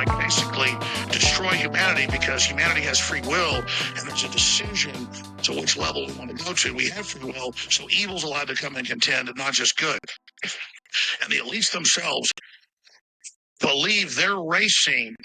like basically destroy humanity because humanity has free will and there's a decision to which level we want to go to. We have free will, so evil's allowed to come and contend and not just good. And the elites themselves believe they're racing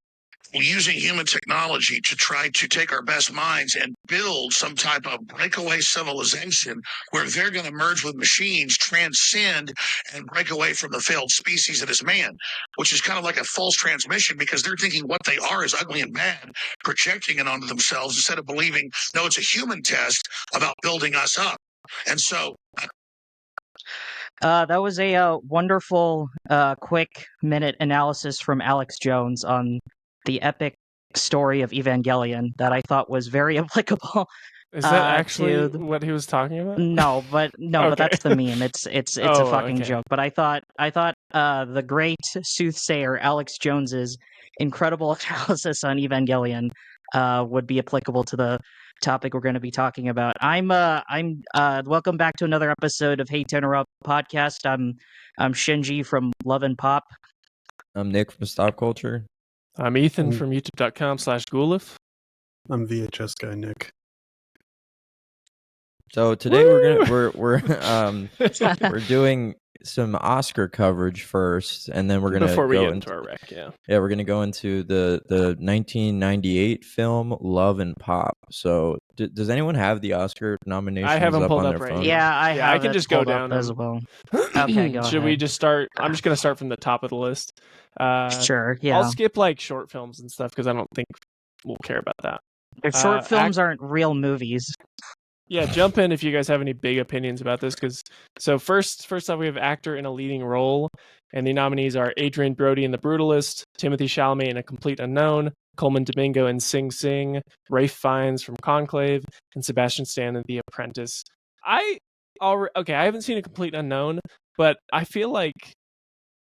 using human technology to try to take our best minds and build some type of breakaway civilization where they're going to merge with machines, transcend, and break away from the failed species that is man, which is kind of like a false transmission because they're thinking what they are is ugly and bad, projecting it onto themselves instead of believing, no, it's a human test about building us up. And so that was a wonderful, quick minute analysis from Alex Jones on the epic story of Evangelion that I thought was very applicable. Is that actually what he was talking about? No, but Okay. that's the meme. It's a fucking joke. But I thought the great soothsayer Alex Jones's incredible analysis on Evangelion would be applicable to the topic we're going to be talking about. I'm welcome back to another episode of Hate to Interrupt Podcast. I'm Shinji from Love and Pop. I'm Nick from Stop Culture. I'm Ethan from youtube.com/Gulif. I'm VHS guy Nick. So today we're doing some Oscar coverage first, and then we're gonna before we go get into our rec. Yeah, we're gonna go into the 1998 film Love and Pop. So does anyone have the Oscar nominations? I have them pulled on up their right phone? here. Yeah, I can just go down as well. Okay, go Should ahead. we just start? I'm just gonna start from the top of the list. Sure. Yeah. I'll skip like short films and stuff because I don't think we'll care about that. Their short films aren't real movies. Yeah, jump in if you guys have any big opinions about this. So first up, we have actor in a leading role, and the nominees are Adrian Brody in The Brutalist, Timothy Chalamet in A Complete Unknown, Coleman Domingo in Sing Sing, Ralph Fiennes from Conclave, and Sebastian Stan in The Apprentice. I haven't seen A Complete Unknown, but I feel like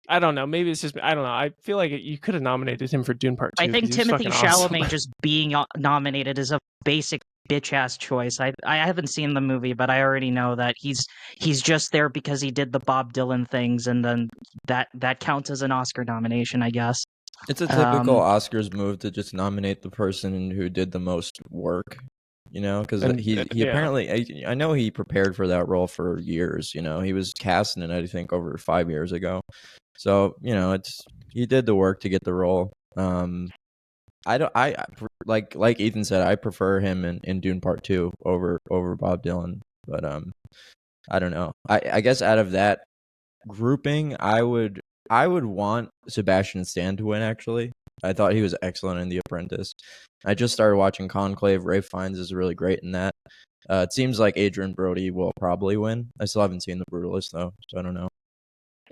I don't know. Maybe it's just I don't know. I feel like you could have nominated him for Dune Part 2. I think Timothy Chalamet awesome. just being nominated is a basic bitch-ass choice. I haven't seen the movie, but I already know that he's just there because he did the Bob Dylan things, and then that counts as an Oscar nomination, I guess. It's a typical Oscars move to just nominate the person who did the most work. You know, because he apparently, I know he prepared for that role for years. You know, he was cast in it, I think, over 5 years ago. So, you know, he did the work to get the role. Like Ethan said, I prefer him in Dune Part 2 over Bob Dylan. But I don't know. I guess out of that grouping, I would want Sebastian Stan to win. Actually, I thought he was excellent in The Apprentice. I just started watching Conclave. Ralph Fiennes is really great in that. It seems like Adrian Brody will probably win. I still haven't seen The Brutalist though, so I don't know.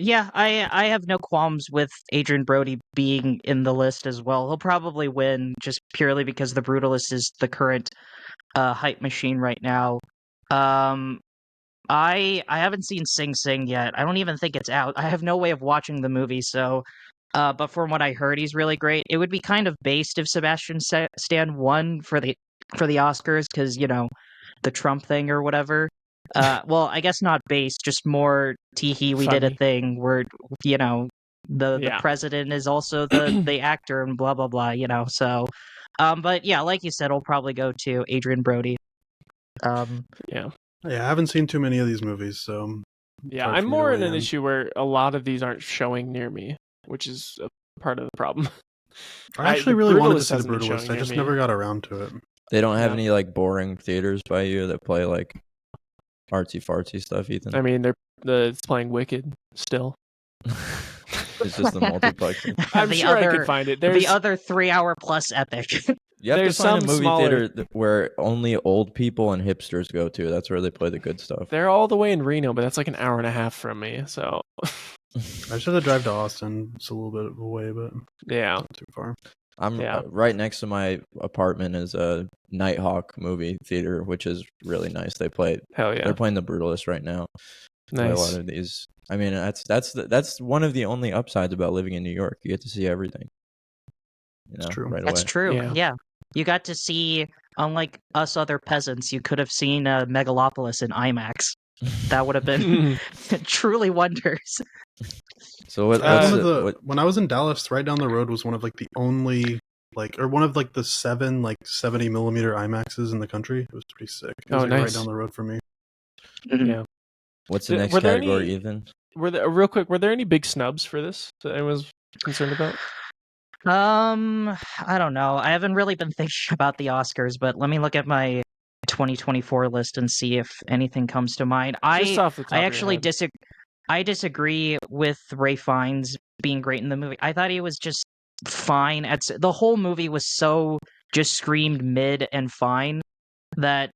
Yeah, I have no qualms with Adrian Brody being in the list as well. He'll probably win just purely because The Brutalist is the current hype machine right now. I haven't seen Sing Sing yet. I don't even think it's out. I have no way of watching the movie, so but from what I heard, he's really great. It would be kind of based if Sebastian Stan won for the Oscars because, you know, the Trump thing or whatever. Well, I guess not based, just more teehee. We did a thing where, you know, the president is also the actor and blah blah blah. You know, so but yeah, like you said, I'll probably go to Adrian Brody. Yeah, I haven't seen too many of these movies, so yeah, I'm more in an issue where a lot of these aren't showing near me, which is a part of the problem. I actually really wanted to see The Brutalist. I just never got around to it. They don't have any like boring theaters by you that play like artsy fartsy stuff, Ethan. I mean, it's playing Wicked still. It's just the multiplexing. I'm sure I could find it. The other 3-hour plus epic. You have to find a movie theater where only old people and hipsters go to. That's where they play the good stuff. They're all the way in Reno, but that's like an hour and a half from me. So I just have to drive to Austin. It's a little bit away, but yeah, not too far. I'm right next to my apartment is a Nighthawk movie theater, which is really nice. They play. Hell yeah! They're playing The Brutalist right now. Nice. A lot of these. I mean, that's one of the only upsides about living in New York. You get to see everything. You know, that's true. Right That's away. true. Yeah. You got to see, unlike us other peasants, you could have seen Megalopolis in IMAX. That would have been truly wonders. So what? When I was in Dallas, right down the road was one of like the only one of like the 7 70 millimeter IMAXs in the country. It was pretty sick. It was nice. Right down the road from me. Yeah. What's the next category, Ethan? Real quick, were there any big snubs for this that anyone's concerned about? I don't know. I haven't really been thinking about the Oscars, but let me look at my 2024 list and see if anything comes to mind. Just off the top I of actually your head. I disagree with Ray Fiennes being great in the movie. I thought he was just fine. The whole movie was so just screamed mid and fine that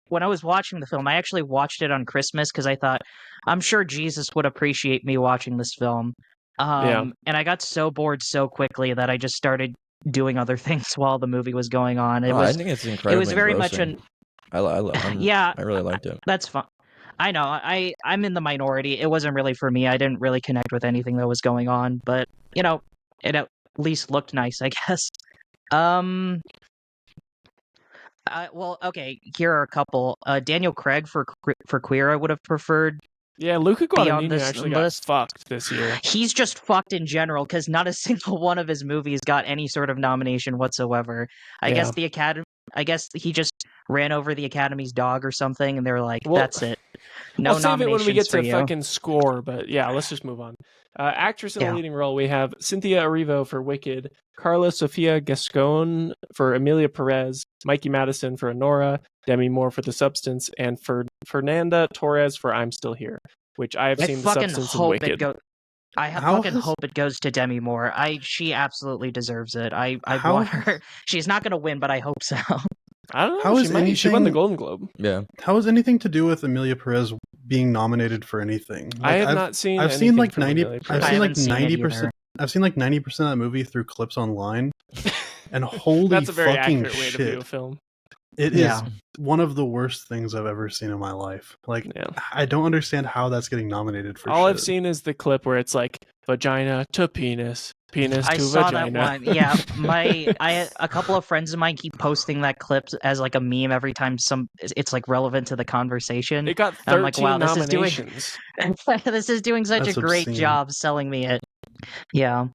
when I was watching the film, I actually watched it on Christmas because I thought, I'm sure Jesus would appreciate me watching this film. And I got so bored so quickly that I just started doing other things while the movie was going on. I think it's incredibly. It was very much I really liked it. That's fun. I know. I'm in the minority. It wasn't really for me. I didn't really connect with anything that was going on, but it at least looked nice, I guess. Well, okay. Here are a couple. Daniel Craig for Queer, I would have preferred. Yeah, Luca Guadagnino actually got fucked this year. He's just fucked in general because not a single one of his movies got any sort of nomination whatsoever. I guess the Academy. I guess he just ran over the Academy's dog or something, and they were like, "That's it. No I'll save it when we get to you. fucking score." But yeah, let's just move on. Actress in a leading role, we have Cynthia Erivo for Wicked, Carla Sofia Gascon for Emilia Perez, Mikey Madison for Honora, Demi Moore for The Substance, and for Fernanda Torres for I'm Still Here, which I have seen The Substance and Wicked. I fucking hope it goes to Demi Moore. she absolutely deserves it. I want her. She's not going to win, but I hope so. I don't know. She won the Golden Globe. Yeah. How has anything to do with Emilia Perez being nominated for anything? I have not seen. I've seen like 90. I've seen like 90%. I've seen like 90% of that movie through clips online, and holy that's a very fucking accurate way shit. to view a film. It is one of the worst things I've ever seen in my life. I don't understand how that's getting nominated for. All I've seen is the clip where it's like vagina to penis, penis to vagina. I saw that one. Yeah, a couple of friends of mine keep posting that clip as like a meme every time it's like relevant to the conversation. It got 13 I'm like, wow, nominations. This is doing such a great job selling me it. Yeah.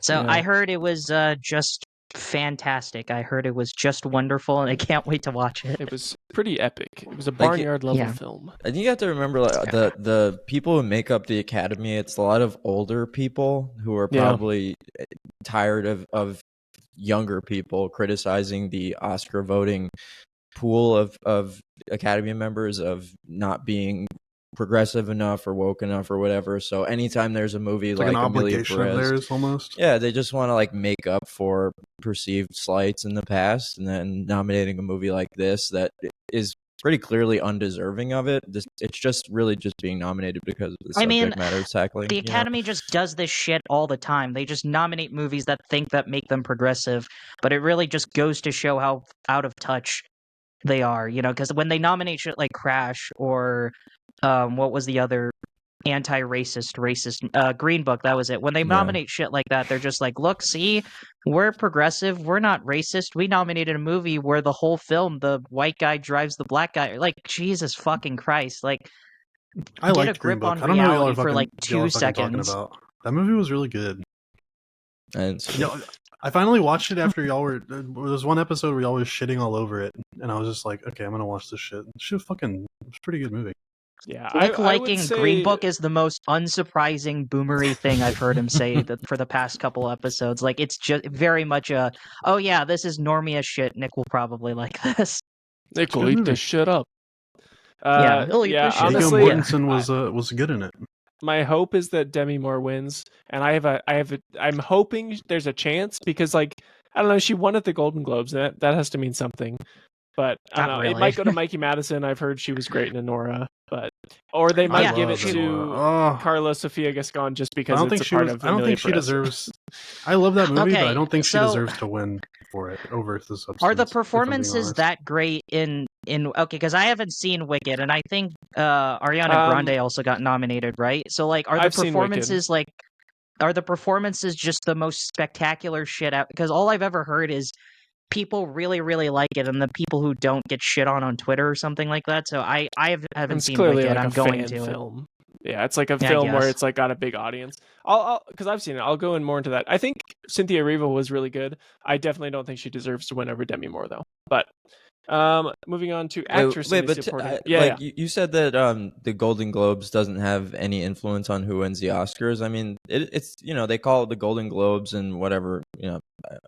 So I heard it was just fantastic. I heard it was just wonderful, and I can't wait to watch it. It was pretty epic. It was a barnyard level film. I think you have to remember the people who make up the Academy. It's a lot of older people who are probably tired of younger people criticizing the Oscar voting pool of Academy members of not being progressive enough or woke enough or whatever. So anytime there's a movie like an Emilia obligation Perez, of theirs almost. Yeah, they just want to like make up for perceived slights in the past, and then nominating a movie like this that is pretty clearly undeserving of it. It's just really just being nominated because of the subject matter it's tackling. The Academy just does this shit all the time. They just nominate movies that make them progressive, but it really just goes to show how out of touch they are, because when they nominate shit like Crash or what was the other racist Green Book, that was it. When they nominate shit like that, they're just like, look, see, we're progressive, we're not racist. We nominated a movie where the whole film the white guy drives the black guy. Like, Jesus fucking Christ. Like, I get a grip on reality for like 2 seconds. That movie was really good. And I finally watched it after y'all were. There was one episode where y'all was shitting all over it, and I was just like, okay, I'm gonna watch this shit. It was a pretty good movie. Yeah, liking Green Book is the most unsurprising boomery thing I've heard him say for the past couple episodes. Like, it's just very much this is normie as shit. Nick will probably like this. Nick will eat this shit up. He'll eat this shit. Honestly, Mortensen was good in it. My hope is that Demi Moore wins, and I'm hoping there's a chance because, like, I don't know, she won at the Golden Globes, and that has to mean something. But I don't know. Really. It might go to Mikey Madison. I've heard she was great in Honora, or they might give it to Carla Sofia Gascon just because it's a part of. I don't think she deserves. I love that movie, but I don't think she deserves to win for it over The Substance. Are the performances that great in because I haven't seen Wicked, and I think Ariana Grande also got nominated, right? So like, are the performances just the most spectacular shit out? Because all I've ever heard is people really, really like it, and the people who don't get shit on Twitter or something like that. So haven't It's seen clearly Wicked. like I'm a going fan to it. film. Yeah, it's like a Yeah, I film where guess. it's like got a big audience. I'll because I've seen it. I'll go in more into that. I think Cynthia Erivo was really good. I definitely don't think she deserves to win over Demi Moore though. But moving on to actress in the supporting. You said that the Golden Globes doesn't have any influence on who wins the Oscars. I mean, it's they call it the Golden Globes and whatever.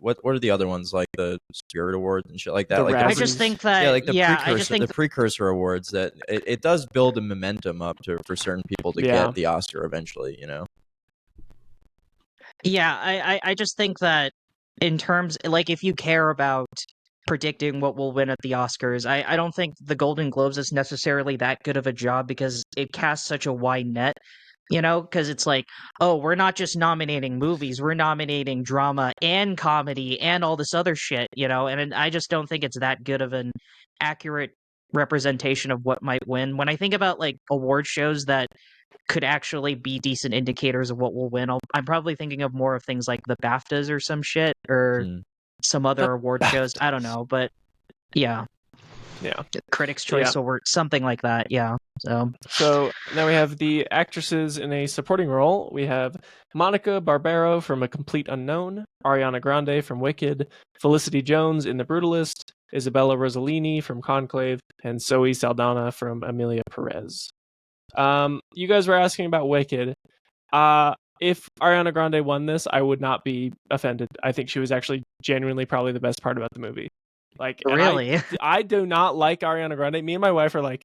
What are the other ones, like the Spirit Awards and shit like that? The Like I just think that the precursor awards, that it does build a momentum up for certain people to get the Oscar eventually. Yeah, I just think that in terms, like, if you care about predicting what will win at the Oscars, I don't think the Golden Globes is necessarily that good of a job because it casts such a wide net, because it's like, oh, we're not just nominating movies, we're nominating drama and comedy and all this other shit, and I just don't think it's that good of an accurate representation of what might win. When I think about, like, award shows that could actually be decent indicators of what will win, I'm probably thinking of more of things like the BAFTAs or some shit, or some other award shows. I don't know, but yeah, Critics' Choice Award, something like that. Yeah. So now we have the actresses in a supporting role. We have Monica Barbaro from A Complete Unknown, Ariana Grande from Wicked, Felicity Jones in The Brutalist, Isabella Rossellini from Conclave, and Zoe Saldana from Emilia Perez. You guys were asking about Wicked. If Ariana Grande won this, I would not be offended. I think she was actually genuinely probably the best part about the movie. Like, really, I do not like Ariana Grande. Me and my wife are like,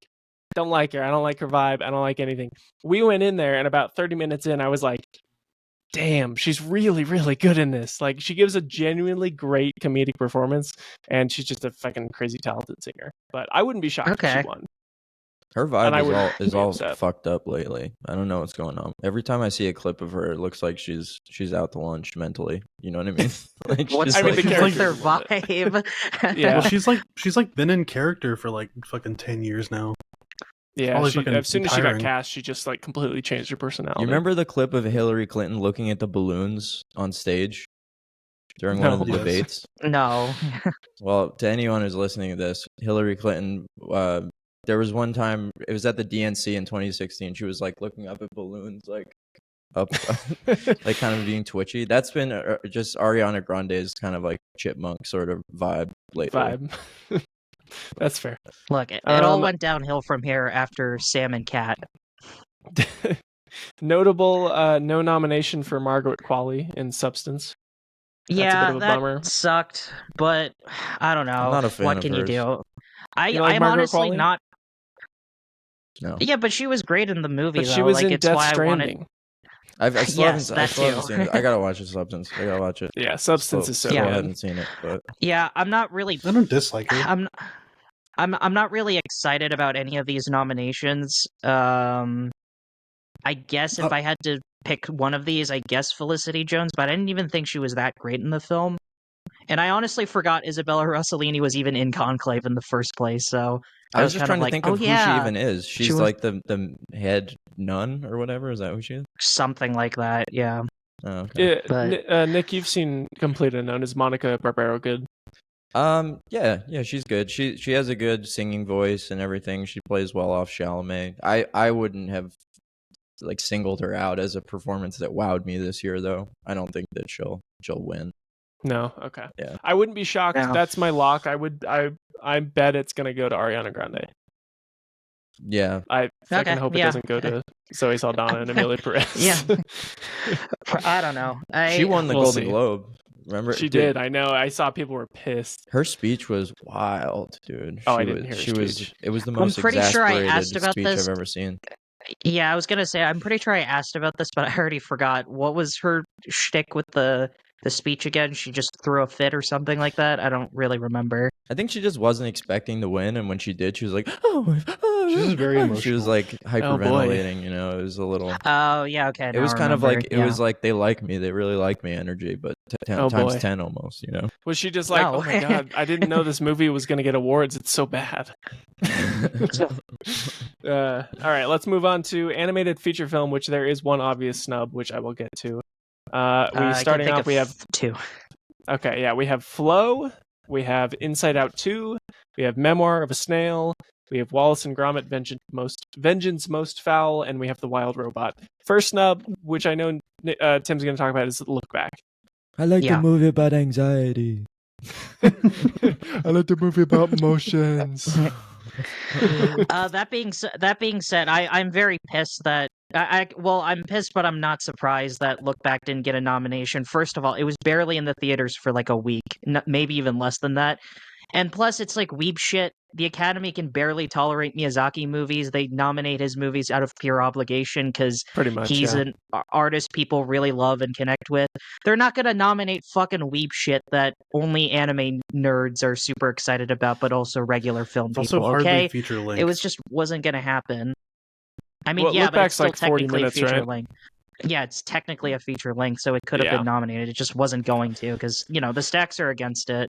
don't like her. I don't like her vibe. I don't like anything. We went in there, and about 30 minutes in, I was like, damn, she's really, really good in this. Like, she gives a genuinely great comedic performance, and she's just a fucking crazy talented singer. But I wouldn't be shocked if she won. Her vibe is all fucked up lately. I don't know what's going on. Every time I see a clip of her, it looks like she's out to lunch mentally. You know what I mean? Like, what's their vibe? Yeah, well, she's been in character for like fucking 10 years now. Yeah, as soon as she got cast, she just like completely changed her personality. You remember the clip of Hillary Clinton looking at the balloons on stage during one of the debates? No. Well, to anyone who's listening to this, Hillary Clinton, there was one time, it was at the DNC in 2016, she was like looking up at balloons, like up, like kind of being twitchy. That's been just Ariana Grande's kind of like chipmunk sort of vibe lately. That's fair. Look, it all went downhill from here after Sam and Cat. Notable no nomination for Margaret Qualley in Substance. That's a bit of a bummer. Sucked, but I don't know. I'm not a fan what of can hers. you do? I'm honestly Qualley? not. No. Yeah, but she was great in the movie. But though. she was like, in it's Death why Stranding. I still haven't seen it. I gotta watch Substance. I gotta watch it. Yeah, Substance is so good. good. I haven't seen it, but yeah, I'm not really. I don't dislike her. I'm not really excited about any of these nominations. I guess if I had to pick one of these, I guess Felicity Jones, but I didn't even think she was that great in the film. And I honestly forgot Isabella Rossellini was even in Conclave in the first place. So I was just trying to think of who she even is. She's like the head nun or whatever. Is that who she is? Something like that. Yeah. Oh, okay. Yeah. Nick, you've seen Complete Unknown. Is Monica Barbaro good? Yeah, she's good. She has a good singing voice and everything. She plays well off Chalamet. I wouldn't have like singled her out as a performance that wowed me this year, though. I don't think that she'll win. No, okay. Yeah, I wouldn't be shocked. No. That's my lock. I bet it's gonna go to Ariana Grande. Yeah, I fucking hope it doesn't go to Zoe Saldana and Emilia Perez. Yeah, I don't know. She won the Golden Globe. Remember? She did. I know. I saw people were pissed. Her speech was wild, dude. I didn't hear her speech. It was the most exasperated speech I've ever seen. Yeah, I was gonna say. I'm pretty sure I asked about this, but I already forgot. What was her shtick with the speech again? She just threw a fit or something like that? I don't really remember. I think she just wasn't expecting to win, and when she did, she was like, "Oh!" She was very emotional. She was like hyperventilating. It was a little. Oh yeah, okay. It was kind of like it was like they like me, they really like me energy, but times 10 almost. Was she just like, oh my god, I didn't know this movie was gonna get awards. It's so bad. All right, let's move on to animated feature film, which there is one obvious snub, which I will get to. We have two. Okay, yeah, we have Flow, we have Inside Out 2, we have Memoir of a Snail, we have Wallace and Gromit, Vengeance Most Foul, and we have The Wild Robot. First snub, which I know Tim's going to talk about, is Look Back. I like Yeah. the movie about anxiety. I like the movie about emotions. That being said, I'm very pissed that I'm pissed, but I'm not surprised that Look Back didn't get a nomination. First of all, it was barely in the theaters for like a week, maybe even less than that. And plus, it's like weeb shit. The Academy can barely tolerate Miyazaki movies. They nominate his movies out of pure obligation because Pretty much, he's yeah. an artist people really love and connect with. They're not going to nominate fucking weeb shit that only anime nerds are super excited about, but also regular film It's also people. hardly Okay, feature length. it just wasn't going to happen. I mean, Well, yeah, Look but it's Back's still like 40 technically minutes, a feature right? length. Yeah, it's technically a feature length, so it could have Yeah. been nominated. It just wasn't going to because the stacks are against it.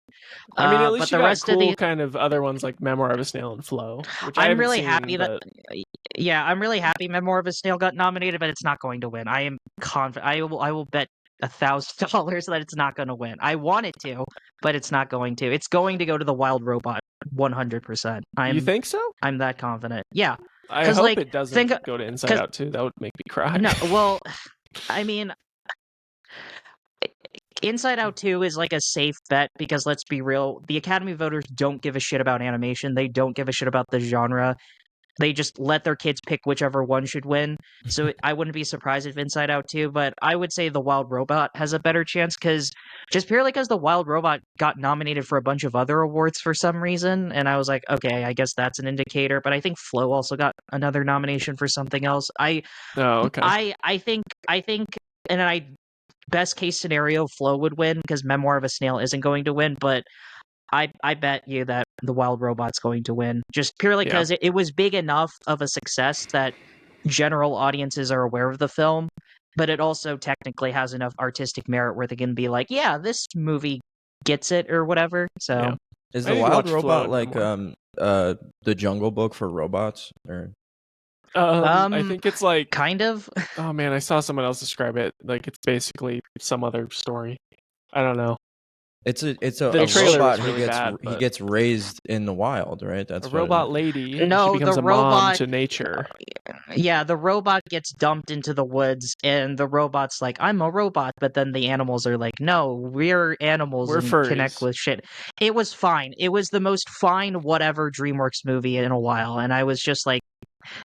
I mean, at but least you the got rest cool of the kind of other ones like Memoir of a Snail and Flow, which I I'm haven't really seen, happy but... I'm really happy Memoir of a Snail got nominated, but it's not going to win. I am confident. I will bet $1,000 that it's not going to win. I want it to, but it's not going to. It's going to go to The Wild Robot, 100%. You think so? I'm that confident. Yeah. I 'Cause, hope like, it doesn't go to Inside 'cause- Out 2. That would make me cry. No, well, I mean, Inside Out 2 is like a safe bet because let's be real, the Academy voters don't give a shit about animation. They don't give a shit about the genre. They just let their kids pick whichever one should win. So I wouldn't be surprised if Inside Out 2, but I would say The Wild Robot has a better chance just purely because The Wild Robot got nominated for a bunch of other awards for some reason. And I was like, okay, I guess that's an indicator. But I think Flow also got another nomination for something else. Oh, okay. I think, and best case scenario, Flow would win because Memoir of a Snail isn't going to win, but I bet you that The Wild Robot's going to win, just purely because it was big enough of a success that general audiences are aware of the film, but it also technically has enough artistic merit where they can be like, yeah, this movie gets it or whatever. So Yeah. Is I The need to Wild watch Flow Robot and like Memoir. the Jungle Book for robots? Or I think it's like... kind of. Oh, man, I saw someone else describe it. Like, it's basically some other story. I don't know. it's a The trailer robot was who really gets bad, he but- gets raised in the wild, right? That's A what it robot is. lady. No, she becomes the a mom robot- to nature. Yeah, the robot gets dumped into the woods, and the robot's like, I'm a robot, but then the animals are like, no, we're animals We're and furries. connect with shit. It was fine. It was the most fine whatever DreamWorks movie in a while, and I was just like,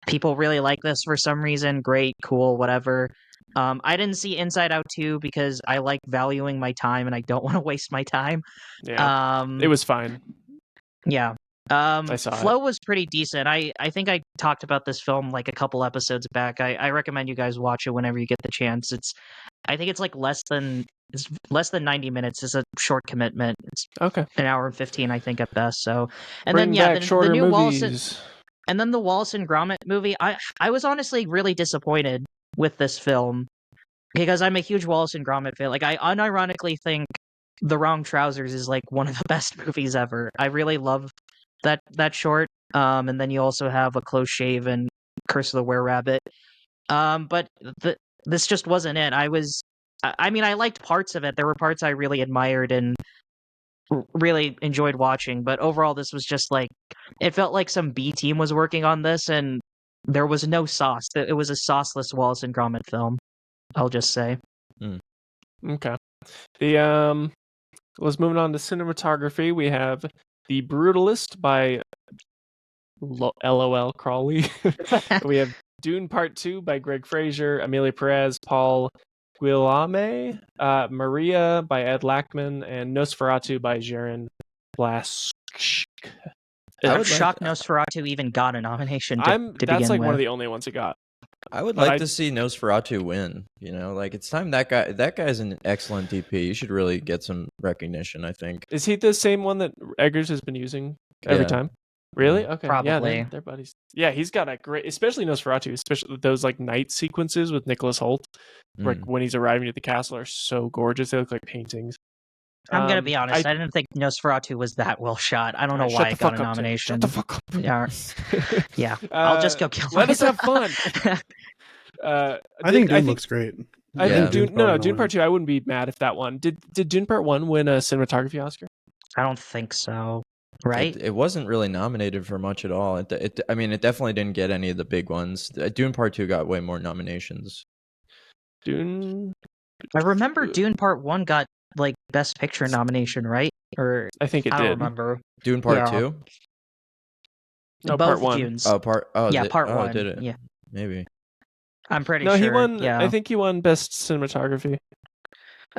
people really like this for some reason. Great, cool, whatever. I didn't see Inside Out 2 because I like valuing my time, and I don't want to waste my time. Yeah, it was fine. Yeah. I saw Flow was pretty decent. I think I talked about this film like a couple episodes back. I recommend you guys watch it whenever you get the chance. I think it's like less than 90 minutes. It's a short commitment. It's Okay. an hour and 15, I think, at best. So, and Bring then yeah, back the shorter new movies. and then the Wallace and Gromit movie. I was honestly really disappointed with this film because I'm a huge Wallace and Gromit fan. Like I unironically think The Wrong Trousers is like one of the best movies ever. I really love that short. And then you also have A Close Shave and Curse of the Were-Rabbit. But this just wasn't it. I mean, I liked parts of it. There were parts I really admired and really enjoyed watching. But overall, this was just like, it felt like some B team was working on this, and there was no sauce. It was a sauceless Wallace and Gromit film, I'll just say. Okay. Let's move on to cinematography. We have The Brutalist by LOL Crawley. We have Dune Part 2 by Greg Fraser, Amelia Perez, Paul Guillaume, Maria by Ed Lackman, and Nosferatu by Jaron Blask. I'm shocked Nosferatu even got a nomination to That's begin like with. one of the only ones it got. I would like to see Nosferatu win. You know, like it's time that guy's an excellent DP. You should really get some recognition, I think. Is he the same one that Eggers has been using every time? Really? Okay. Probably. Yeah, they're buddies. Yeah, he's got a great, especially Nosferatu, especially those like night sequences with Nicholas Hoult, like when he's arriving at the castle, are so gorgeous. They look like paintings. I'm gonna be honest. I didn't think Nosferatu was that well shot. I don't know why it got a nomination. Shut the fuck up. Yeah. I'll just go kill Let us myself. have fun. I think Dune looks great. I think Dune's Dune probably Part 2. I wouldn't be mad if that won. Did Dune Part 1 win a cinematography Oscar? I don't think so. Right? It wasn't really nominated for much at all. I mean, it definitely didn't get any of the big ones. Dune Part 2 got way more nominations. Dune. I remember Dune Part 1 got like Best Picture nomination, right? Or I think it I did. don't remember. Dune Part Yeah. 2? No, Both Part 1. Dunes. Yeah, Part 1. Did it? Yeah. Maybe. I'm pretty No, sure. he won. Yeah. I think he won Best Cinematography.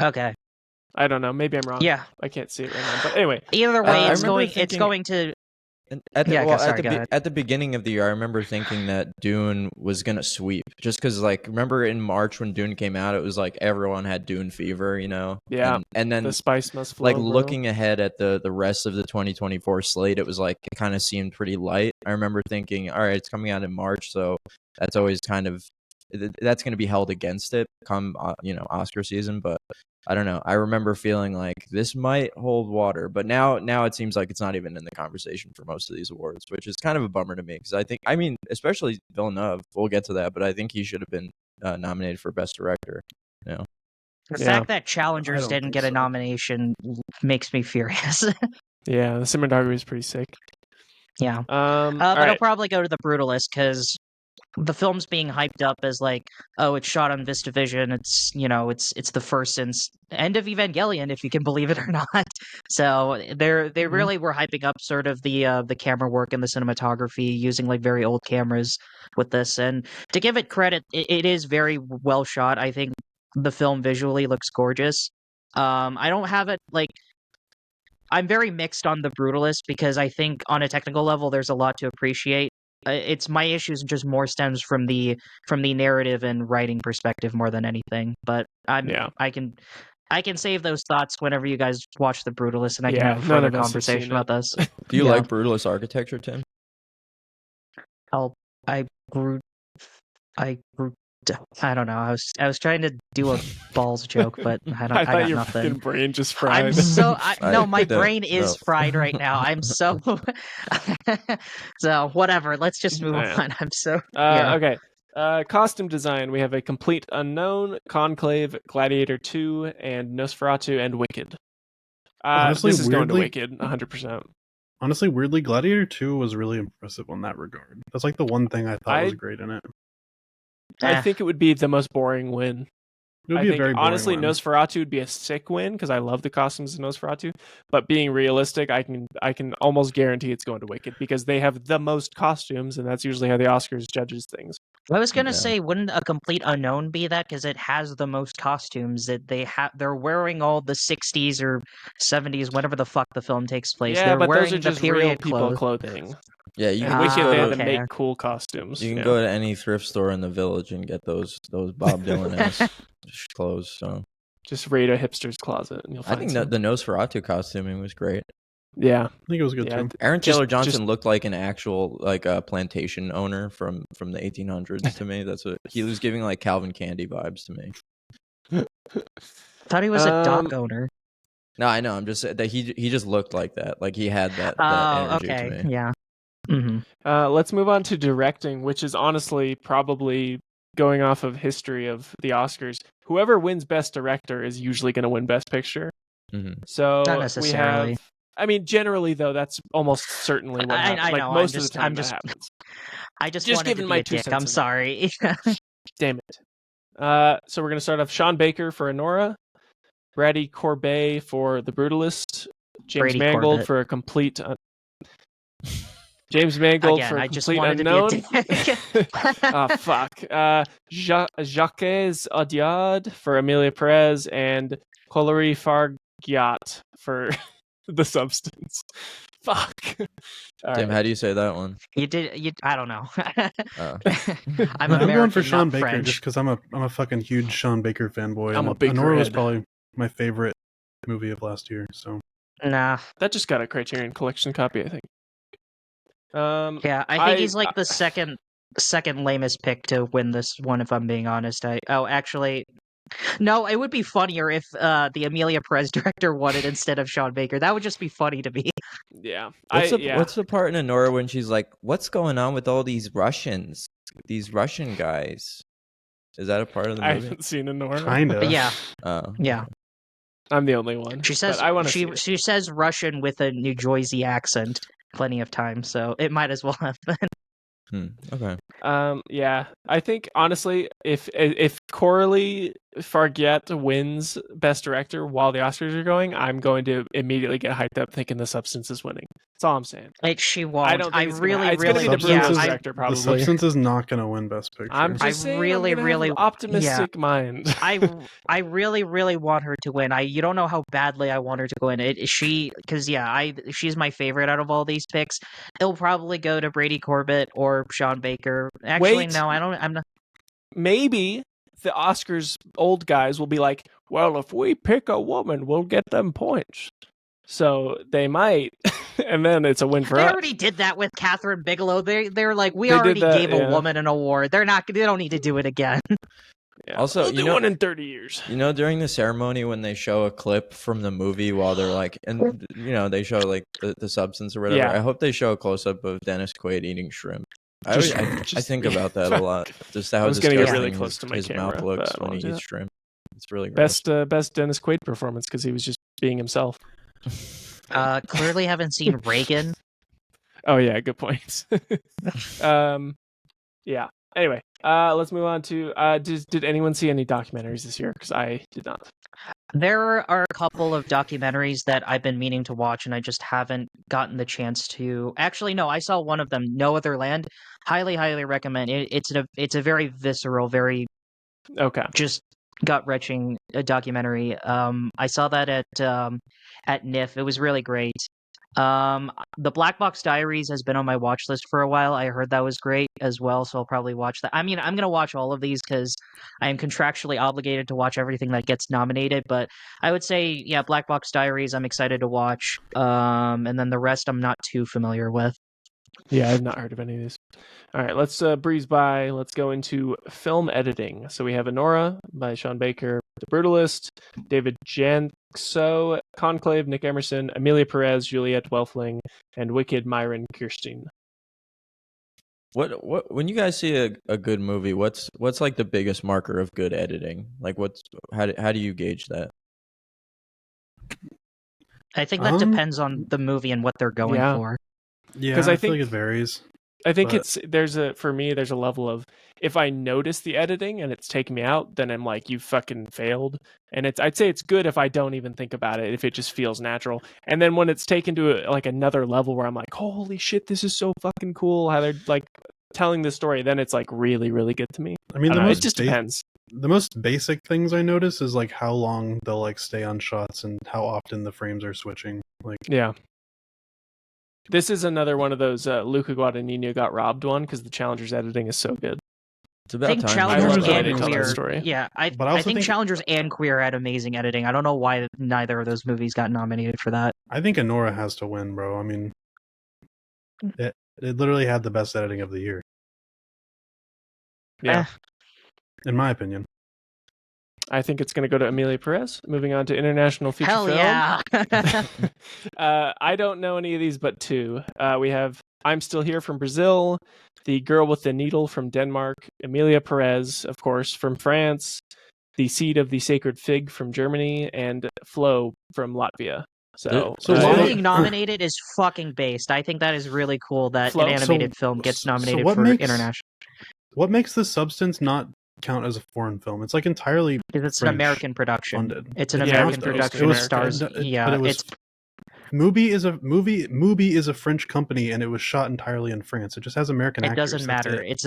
Okay. I don't know. Maybe I'm wrong. Yeah. I can't see it right now. But anyway, Either way, I it's remember going. It's thinking- going to. At the, Yeah, well, sorry, go ahead. at the beginning of the year, I remember thinking that Dune was gonna sweep, just because, like, remember in March when Dune came out, it was like everyone had Dune fever, you know. Yeah, and then the spice must flow. like bro. looking ahead at the rest of the 2024 slate, it was like it kind of seemed pretty light. I remember thinking, all right, it's coming out in March, so that's always kind of that's going to be held against it come Oscar season. But I don't know. I remember feeling like this might hold water, but now it seems like it's not even in the conversation for most of these awards, which is kind of a bummer to me because I mean, especially Villeneuve. We'll get to that, but I think he should have been nominated for Best Director. You know. The Yeah. fact that Challengers don't didn't think get a so. nomination makes me furious. Yeah, the cinematography is pretty sick. Yeah. All But right. I'll probably go to The Brutalist because the film's being hyped up as like, oh, it's shot on VistaVision. It's the first since end of Evangelion, if you can believe it or not. So they Mm-hmm. really were hyping up sort of the camera work and the cinematography using like very old cameras with this. And to give it credit, it is very well shot. I think the film visually looks gorgeous. I don't have it like. I'm very mixed on The Brutalist because I think on a technical level there's a lot to appreciate. It's my issues just more stems from the narrative and writing perspective more than anything. But Yeah. I can save those thoughts whenever you guys watch The Brutalist, and I can Yeah, have a none further of us have conversation seen about it. this. Do you Yeah. like brutalist architecture, Tim? I grew. I don't know. I was trying to do a balls joke, but I I thought got your nothing. fucking brain just fried. I'm so no, my No, brain is no. fried right now. I'm so so whatever. Let's just move Yeah. on. I'm so yeah. Okay. Costume design. We have a Complete Unknown, Conclave, Gladiator 2, and Nosferatu and Wicked. Honestly, This is going to weirdly- Wicked, 100%. Honestly, weirdly, Gladiator 2 was really impressive on that regard. That's like the one thing I thought was great in it. I Eh. think it would be the most boring win. It would I be a think, very boring honestly, one. Nosferatu would be a sick win because I love the costumes of Nosferatu. But being realistic, I can almost guarantee it's going to Wicked because they have the most costumes, and that's usually how the Oscars judges things. I was gonna Yeah. say, wouldn't a Complete Unknown be that because it has the most costumes that they're wearing all the 60s or 70s, whatever the fuck the film takes place. Yeah, they're but wearing those are the just real period people clothes. clothing. Yeah, you And can Wicked, just they go had to, to okay. make cool costumes. you can yeah. go to any thrift store in the village and get those Bob Dylan ass clothes. So Just raid a hipster's closet, and you'll I find think some. the Nosferatu costuming was great. Yeah, I think it was good yeah. too. Aaron Just- Taylor Johnson just- looked like an actual like a plantation owner from the 1800s to me. That's what he was giving, like Calvin Candy vibes to me. Thought he was a dock Um, owner. No, I know. I'm just that he just looked like that. Like he had that Oh, energy okay, to me. yeah. Mm-hmm. Let's move on to directing, which is honestly probably going off of history of the Oscars. Whoever wins Best Director is usually going to win Best Picture. hmm So Not we necessarily. have. I mean, generally though, that's almost certainly what happens. I Like know, I'm most of the just- time, I'm that just- happens. I just Just wanted giving to my be a 2 dick. cents I'm on sorry. Damn it. So we're going to start off Sean Baker for Anora, Brady Corbet for The Brutalist, James Brady Mangold Corbett. for a complete. James Mangold Again, for a I just complete wanted unknown. to be a dick. Oh fuck. Jacques Audiard for Amelia Perez and Colary Fargiat for The Substance. Fuck. All Tim, right. how do you say that one? I don't know. Oh. I'm I'm American, going for Sean not Baker French. just because I'm a fucking huge Sean Baker fanboy. I'm and a big Anora was red. probably my favorite movie of last year. So Nah. That just got a Criterion Collection copy, I think. Yeah, I think he's like the second lamest pick to win this one, if I'm being honest. Actually, no, it would be funnier if the Amelia Perez director won it instead of Sean Baker. That would just be funny to me. Yeah. What's the part in Anora when she's like, "What's going on with all these Russians? These Russian guys?" Is that a part of the I movie? haven't seen Anora. kinda. But yeah, Oh. yeah. I'm the only one. She says but I want to see it. she says Russian with a New Jersey accent plenty of times, so it might as well have been. Okay. Yeah, I think honestly, if Coralie Farguet wins Best Director while the Oscars are going, I'm going to immediately get hyped up thinking The Substance is winning. That's all I'm saying. Like she won't. I don't think it's really, gonna, it's gonna be the yeah, Brutalist I, director probably. The Substance is not going to win Best Picture. I'm just I saying, really, I'm gonna really- have an optimistic mind. I really, really want her to win. You don't know how badly I want her to win. She's my favorite out of all these picks. It'll probably go to Brady Corbett or Sean Baker. Actually, Wait. no, I'm not. Maybe the Oscars old guys will be like, well, if we pick a woman, we'll get them points. So they might, and then it's a win for They us. already did that with Catherine Bigelow. They're like, we They did already that, gave a yeah. woman an award. They don't need to do it again. Yeah. Also, we'll do one in 30 years. You know, during the ceremony when they show a clip from the movie while they're like, and they show like the substance or whatever. Yeah. I hope they show a close up of Dennis Quaid eating shrimp. I think about that a lot. Just how I was gonna get disgusting really close to my his camera, mouth looks but I when he won't do eats that. shrimp. It's really gross. Best Dennis Quaid performance because he was just being himself. Clearly haven't seen Reagan. Oh yeah, good points. Yeah. Anyway, let's move on to did anyone see any documentaries this year? Because I did not. There are a couple of documentaries that I've been meaning to watch, and I just haven't gotten the chance to. Actually, no, I saw one of them, No Other Land. Highly, highly recommend it. It's a very visceral, very Okay. just gut-wrenching documentary. I saw that at NIF. It was really great. The Black Box Diaries has been on my watch list for a while. I heard that was great as well, so I'll probably watch that. I mean, I'm gonna watch all of these because I am contractually obligated to watch everything that gets nominated. But I would say, yeah, Black Box Diaries, I'm excited to watch. And then the rest, I'm not too familiar with. Yeah, I've not heard of any of these. All right, let's breeze by. Let's go into film editing. So we have Anora by Sean Baker, The Brutalist, David Jankso, Conclave, Nick Emerson, Amelia Perez, Juliette Welfling, and Wicked, Myron Kirstein. What when you guys see a good movie, what's like the biggest marker of good editing? Like how do you gauge that? I think that depends on the movie and what they're going Yeah. for. Yeah, 'Cause I I feel think- like it varies. I think But- there's a level of if I notice the editing and it's taking me out, then I'm like, you fucking failed. And I'd say it's good if I don't even think about it, if it just feels natural. And then when it's taken to like another level where I'm like, holy shit, this is so fucking cool how they're like telling this story, then it's like really, really good to me. I mean, I the don't know, it most just depends. the most basic things I notice is like how long they'll like stay on shots and how often the frames are switching. Like, Yeah. This is another one of those Luca Guadagnino got robbed one because the Challenger's editing is so good. It's I about think time. Challengers love the way and they tell that Queer. story. Yeah, But I I also think think- Challengers and Queer had amazing editing. I don't know why neither of those movies got nominated for that. I think Anora has to win, bro. I mean, it literally had the best editing of the year, Yeah. in my opinion. I think it's going to go to Amelia Perez. Moving on to international feature Hell film. yeah! I don't know any of these but two. We have I'm Still Here from Brazil, The Girl with the Needle from Denmark, Amelia Perez, of course, from France, The Seed of the Sacred Fig from Germany, and Flow from Latvia. So So Flow why- being nominated is fucking based. I think that is really cool that Flow? an animated film So gets nominated what for makes- international. What makes The Substance not count as a foreign film? It's like entirely Because it's an French American production. funded. It's an It American was- production. It was It stars. but Yeah, it was. it's Mubi is a movie is a French company, and it was shot entirely in France. It just has American it actors. doesn't That's matter. it. It's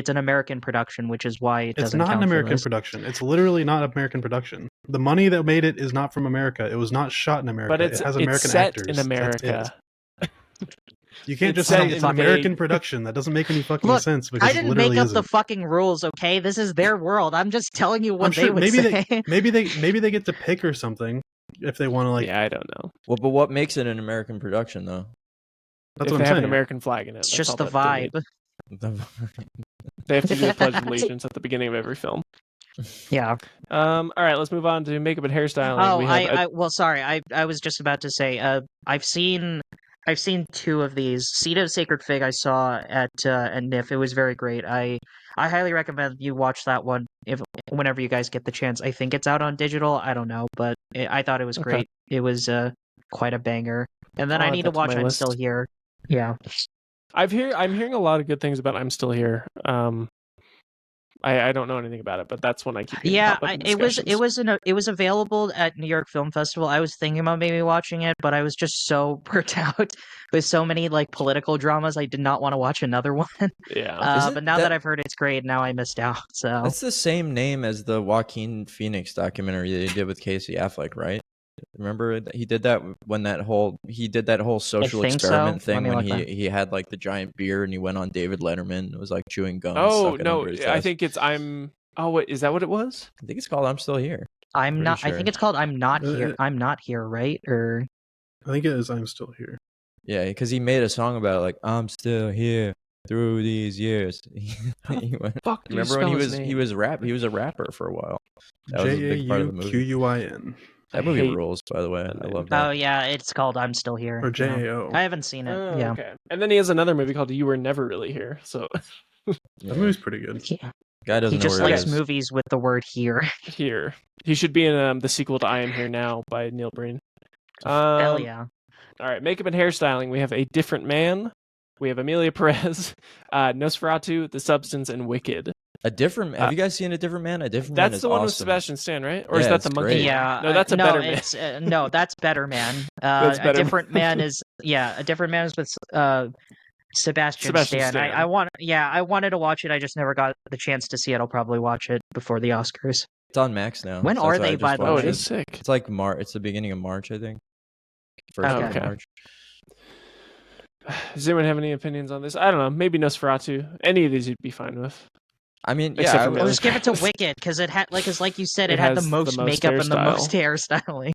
an American production, which is why it It's doesn't not count an for American this. production. It's literally not American production. The money that made it is not from America. It was not shot in America. but it has it's American set actors. in That's America. it. You can't It's just set say in it's an fucking- American production. That doesn't make any fucking Look, sense because I it didn't literally make up isn't. the fucking rules, okay? This is their world. I'm just telling you what I'm they sure would maybe say. maybe they get to pick or something if they want to like. Yeah, I don't know. Well, but what makes it an American production though? That's If what they I'm have saying. an American flag in it. It's that's just all the that they vibe. need. They have to do a pledge of allegiance at the beginning of every film. Yeah. All right, let's move on to makeup and hairstyling. Oh, we have well, sorry. I was just about to say, I've seen I've seen 2 of these. Seed of Sacred Fig I saw at NIF. It was very great. I highly recommend you watch that one whenever you guys get the chance. I think it's out on digital. I don't know, but I thought it was Okay. great. It was quite a banger. And then I'll I add need to that to watch my I'm list. Still Here. Yeah. I'm hearing a lot of good things about I'm Still Here. I don't know anything about it, but that's one I keep hearing Yeah, pop up in it discussions. it was available at New York Film Festival. I was thinking about maybe watching it, but I was just so burnt out with so many like political dramas. I did not want to watch another one. Yeah. Is it But now that- that I've heard it's great, now I missed out. So That's the same name as the Joaquin Phoenix documentary they did with Casey Affleck, right? Remember he did that when he did that whole social think so. experiment Let thing me when look that. he had like the giant beard and he went on David Letterman. It was like chewing gum. Oh stuck it no, under his I desk. think it's I'm. Oh wait, is that what it was? I think it's called I'm Still Here. I'm Pretty not. I sure. think it's called I'm Not Uh, Here. I'm Not Here, right? Or I think it is. I'm Still Here. Yeah, because he made a song about it, like I'm still here through these years. He went- Fuck, do you remember when spell his name? he was a rapper for a while. That was a big part of the movie. JAUQUIN That I movie hate rules, by the way. that I name. love that. oh yeah, it's called I'm Still Here. or Yeah. JAO. I haven't seen it. Oh, Yeah. okay. And then he has another movie called You Were Never Really Here. So Yeah. That movie's pretty good. Guy doesn't He know just where he likes is. movies with the word here. here, he should be in the sequel to I Am Here Now by Neil Breen. Hell yeah. All right, makeup and hairstyling. We have A Different Man. We have Amelia Perez, Nosferatu, The Substance, and Wicked. Have you guys seen A Different Man? A Different Man That's is the one with awesome. Sebastian Stan, right? Or is Yeah, that it's the monkey? great. Yeah. No, that's a no, Better Man. it's no, that's Better Man. That's A Better Different Man. Man is A Different Man is with Sebastian Stan. Stan. I wanted to watch it. I just never got the chance to see it. I'll probably watch it before the Oscars. It's on Max now. When so are that's why I they, just by the Oh, watched it way? is sick. It's like March. It's the beginning of March, I think. First Okay. week of March. Does anyone have any opinions on this? I don't know. Maybe Nosferatu. Any of these you'd be fine with. I mean, Except yeah, for Well, Really just give it to fast. Wicked because it had like you said, It it had the has most makeup and the most hairstyling.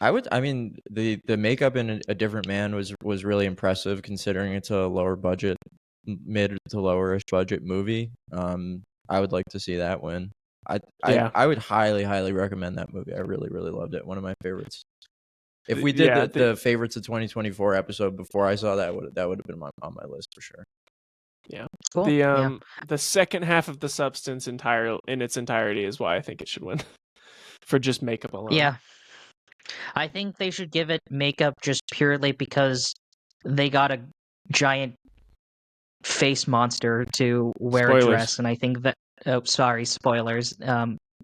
I mean, the makeup in A Different Man was really impressive considering it's a lower budget, mid to lower-ish budget movie. I would like to see that win. I would highly recommend that movie. I really loved it. One of my favorites. If we did Yeah, the favorites of 2024 episode before I saw that would have been on my list for sure. Cool. The second half of The Substance in its entirety is why I think it should win. For just makeup alone. Yeah. I think they should give it makeup just purely because they got a giant face monster to wear Spoilers. a dress, and I think that. Oh, sorry, spoilers.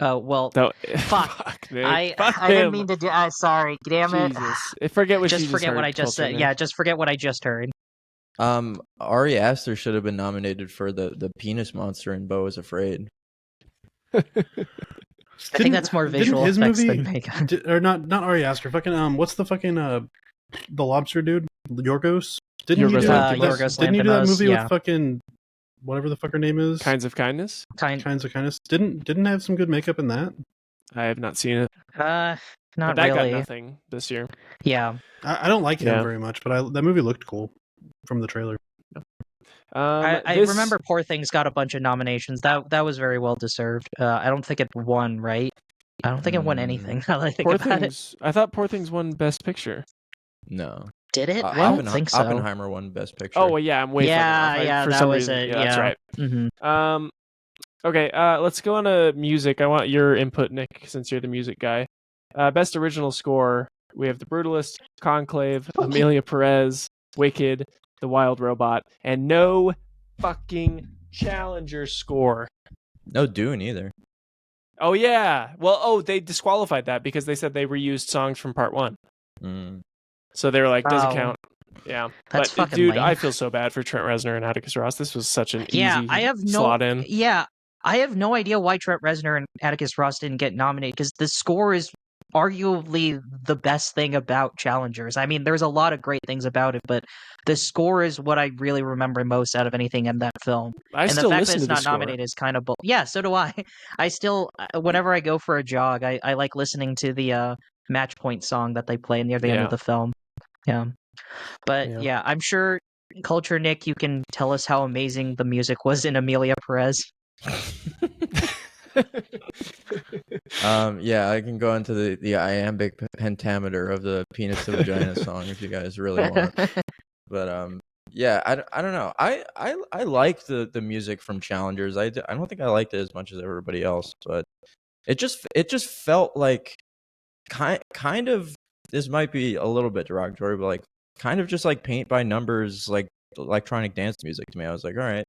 Oh well. No, Fuck. Nick. I didn't mean to do. Sorry, damn it. Jesus. Forget what Just you forget heard, what I just said. Coltrane. Yeah, just forget what I just heard. Ari Aster should have been nominated for the penis monster in Beau is Afraid. I think that's more visual his effects movie, than makeup. or not Ari Aster. Fucking what's the fucking the lobster dude? Yorgos. Didn't he Yorgos do that? Lanthimos. Didn't he do that Lanthimos, movie yeah. with fucking whatever the fuck her name is? Kinds of Kindness. Kinds of Kindness. Didn't have some good makeup in that. I have not seen it. Not But that really. got nothing this year. Yeah. I don't like him Yeah. very much, but that movie looked cool from the trailer. I remember Poor Things got a bunch of nominations. That was very well deserved. I don't think it won, right? I don't think it won anything. Now that I think Poor about it. Things. I thought Poor Things won Best Picture. No. Did it? I don't think so. Oppenheimer won Best Picture. Oh well, yeah, I'm way Yeah, further off. yeah, For that some was reason, it, Yeah, that's yeah. right. Mm-hmm. Okay, let's go on to music. I want your input, Nick, since you're the music guy. Best original score. We have The Brutalist, Conclave, Amelia Perez, Wicked, The Wild Robot, and no fucking Challenger score. No Dune either. Oh yeah. Well, they disqualified that because they said they reused songs from part 1. Mm. So they were like, doesn't Oh. count. Yeah. That's but fucking dude, lame. I feel so bad for Trent Reznor and Atticus Ross. This was such an Yeah, easy I have no. slot in. Yeah, I have no idea why Trent Reznor and Atticus Ross didn't get nominated because the score is arguably the best thing about Challengers. I mean, there's a lot of great things about it, but the score is what I really remember most out of anything in that film. I And still the fact listen that it's to the not score. nominated is kind of yeah. So do I. I still, whenever I go for a jog, I like listening to the Match Point song that they play near the end Yeah. of the film. Yeah, but Yeah. yeah, I'm sure. Culture Nick, you can tell us how amazing the music was in Amelia Perez. Yeah, I can go into the iambic pentameter of the penis to vagina song if you guys really want. But yeah, I don't know. I like the music from Challengers. I don't think I liked it as much as everybody else, but it just felt like kind of, this might be a little bit derogatory, but like kind of just like paint by numbers, like electronic dance music to me. I was like, all right,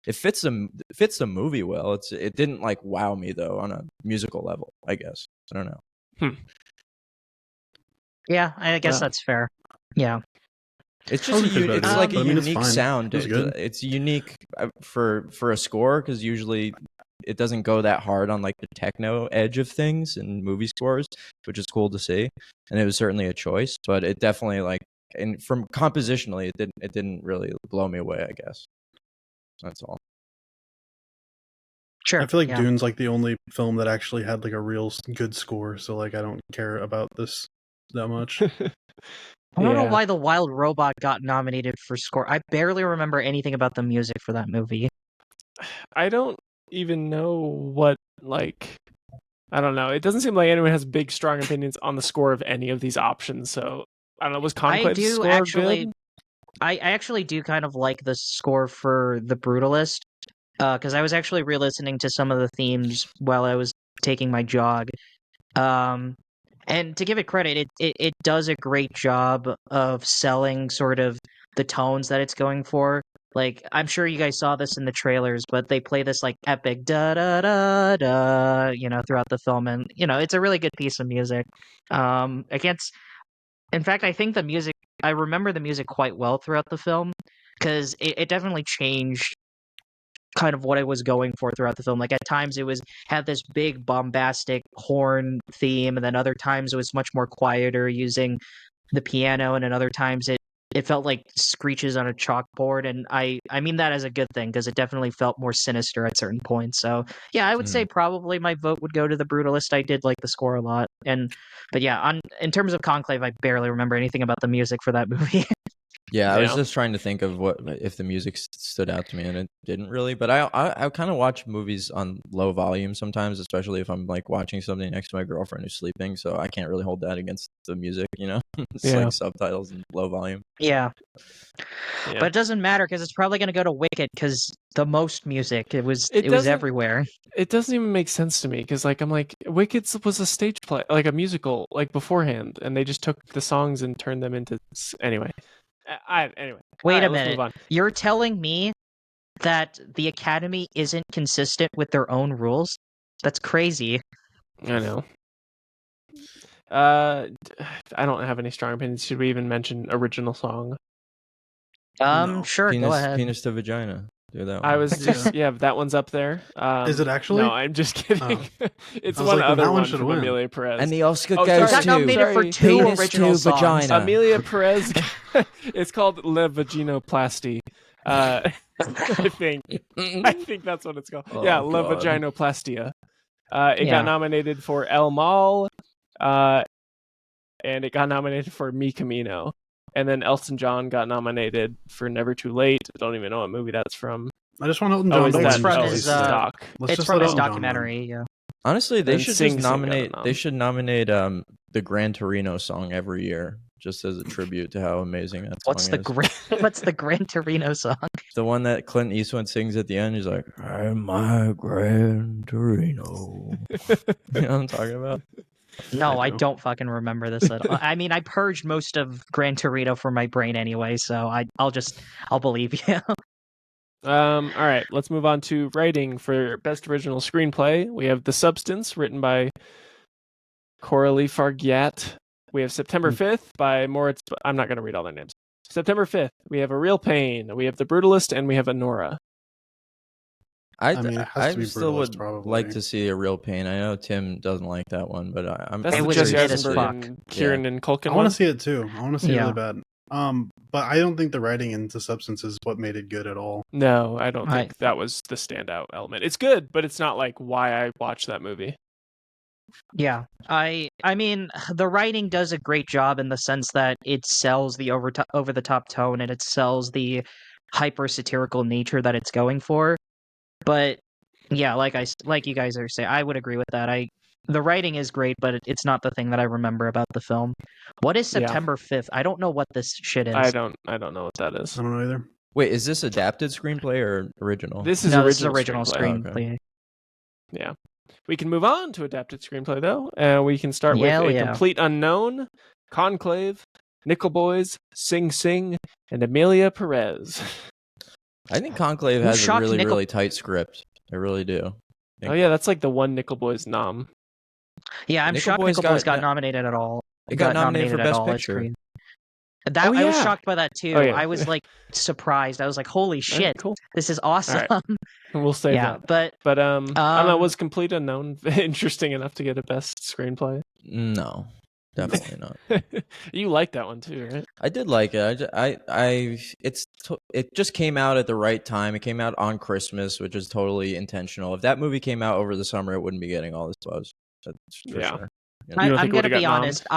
it fits the movie well. It didn't like wow me though on a musical level, I guess. I don't know. Yeah, I guess that's fair. Yeah. It's just it's like a unique sound. It's unique for a score, because usually it doesn't go that hard on like the techno edge of things in movie scores, which is cool to see. And it was certainly a choice, but it definitely like, and from compositionally, it didn't really blow me away, I guess. That's all. Sure. I feel like Dune's like the only film that actually had like a real good score, so like I don't care about this that much. I don't know why The Wild Robot got nominated for score. I barely remember anything about the music for that movie. I don't even know what, like, I don't know. It doesn't seem like anyone has big, strong opinions on the score of any of these options. So I don't know. Was Conclave's score good? I actually do kind of like the score for The Brutalist, because I was actually re-listening to some of the themes while I was taking my jog. And to give it credit, it does a great job of selling sort of the tones that it's going for. Like, I'm sure you guys saw this in the trailers, but they play this like epic da da da da, throughout the film, and it's a really good piece of music. In fact, I think I remember the music quite well throughout the film, because it definitely changed kind of what I was going for throughout the film. Like, at times it had this big bombastic horn theme, and then other times it was much more quieter using the piano, and then other times it felt like screeches on a chalkboard, and I mean that as a good thing, because it definitely felt more sinister at certain points. So yeah, I would say probably my vote would go to The Brutalist. I did like the score a lot, but yeah, in terms of Conclave, I barely remember anything about the music for that movie. Yeah, I was just trying to think of what if the music stood out to me, and it didn't really. But I kind of watch movies on low volume sometimes, especially if I'm like watching something next to my girlfriend who's sleeping. So I can't really hold that against the music, It's like subtitles and low volume. Yeah. But it doesn't matter, because it's probably going to go to Wicked, because the most music, it was everywhere. It doesn't even make sense to me, because like I'm like, Wicked was a stage play, like a musical, like beforehand, and they just took the songs and turned them into anyway. Anyway. Wait a minute. You're telling me that the Academy isn't consistent with their own rules? That's crazy. I know. I don't have any strong opinions. Should we even mention original song? No. Sure, go ahead. Penis to vagina. Do that one. I was just that one's up there. Is it actually? No, I'm just kidding. It's one other one from Amelia Perez. And the Oscar goes got nominated for 2 original songs. Vagina. Amelia Perez. It's called Le Vaginoplasty. I think that's what it's called. Le Vaginoplastia. It got nominated for El Mal, and it got nominated for Mi Camino. And then Elton John got nominated for Never Too Late. I don't even know what movie that's from. I just want Elton John. It's from his documentary. Yeah. Honestly, they should just nominate. They should nominate the Gran Torino song every year, just as a tribute to how amazing that song is. What's the Gran Torino song? The one that Clint Eastwood sings at the end. He's like, "I'm my Gran Torino." You know what I'm talking about? No, I don't fucking remember this at all. I mean, I purged most of Gran Torino from my brain anyway, so I'll believe you. All right, let's move on to writing for Best Original Screenplay. We have The Substance, written by Coralie Fargiat. We have September 5th by Moritz. I'm not going to read all their names. September 5th, we have A Real Pain, we have The Brutalist, and we have Anora. I still would like to see A Real Pain. I know Tim doesn't like that one, but that's the Jesse Eisenberg and Kieran and Culkin. I want to see it too. I want to see it really bad. But I don't think the writing in The Substance is what made it good at all. No, I don't think that was the standout element. It's good, but it's not like why I watched that movie. Yeah, I mean, the writing does a great job in the sense that it sells the over the top tone, and it sells the hyper satirical nature that it's going for. But Yeah, like you guys are saying, I would agree with that. The writing is great, but it's not the thing that I remember about the film. What is Yeah. September 5th? I don't know what this shit is. I don't know what that is. I don't know either. Wait, is this adapted screenplay or original? This is No, original this is original screenplay. screenplay. Yeah. We can move on to adapted screenplay though, and we can start with Hell A yeah. Complete Unknown, Conclave, Nickel Boys, Sing Sing, and Amelia Perez. I think Conclave Who has a shocked really, Nickel- really tight script. I really do. Oh yeah, that's like the one Nickel Boys nom. Yeah, I'm Nickel shocked Boys Nickel Boys got- got nominated at all. It got nominated for at Best all. It's Picture. crazy. Oh, I was yeah. shocked by that too. Oh, yeah. I was like surprised. I was like, "Holy shit, Cool. this is awesome!" All And we'll save yeah, that. But I don't know, was Complete Unknown interesting enough to get a Best Screenplay? No, definitely not. You like that one too, right? I did like it. It just came out at the right time. It came out on Christmas, which is totally intentional. If that movie came out over the summer, it wouldn't be getting all this buzz. That's for Yeah. sure. You don't know? I'm think it gonna would've be got nommed? honest.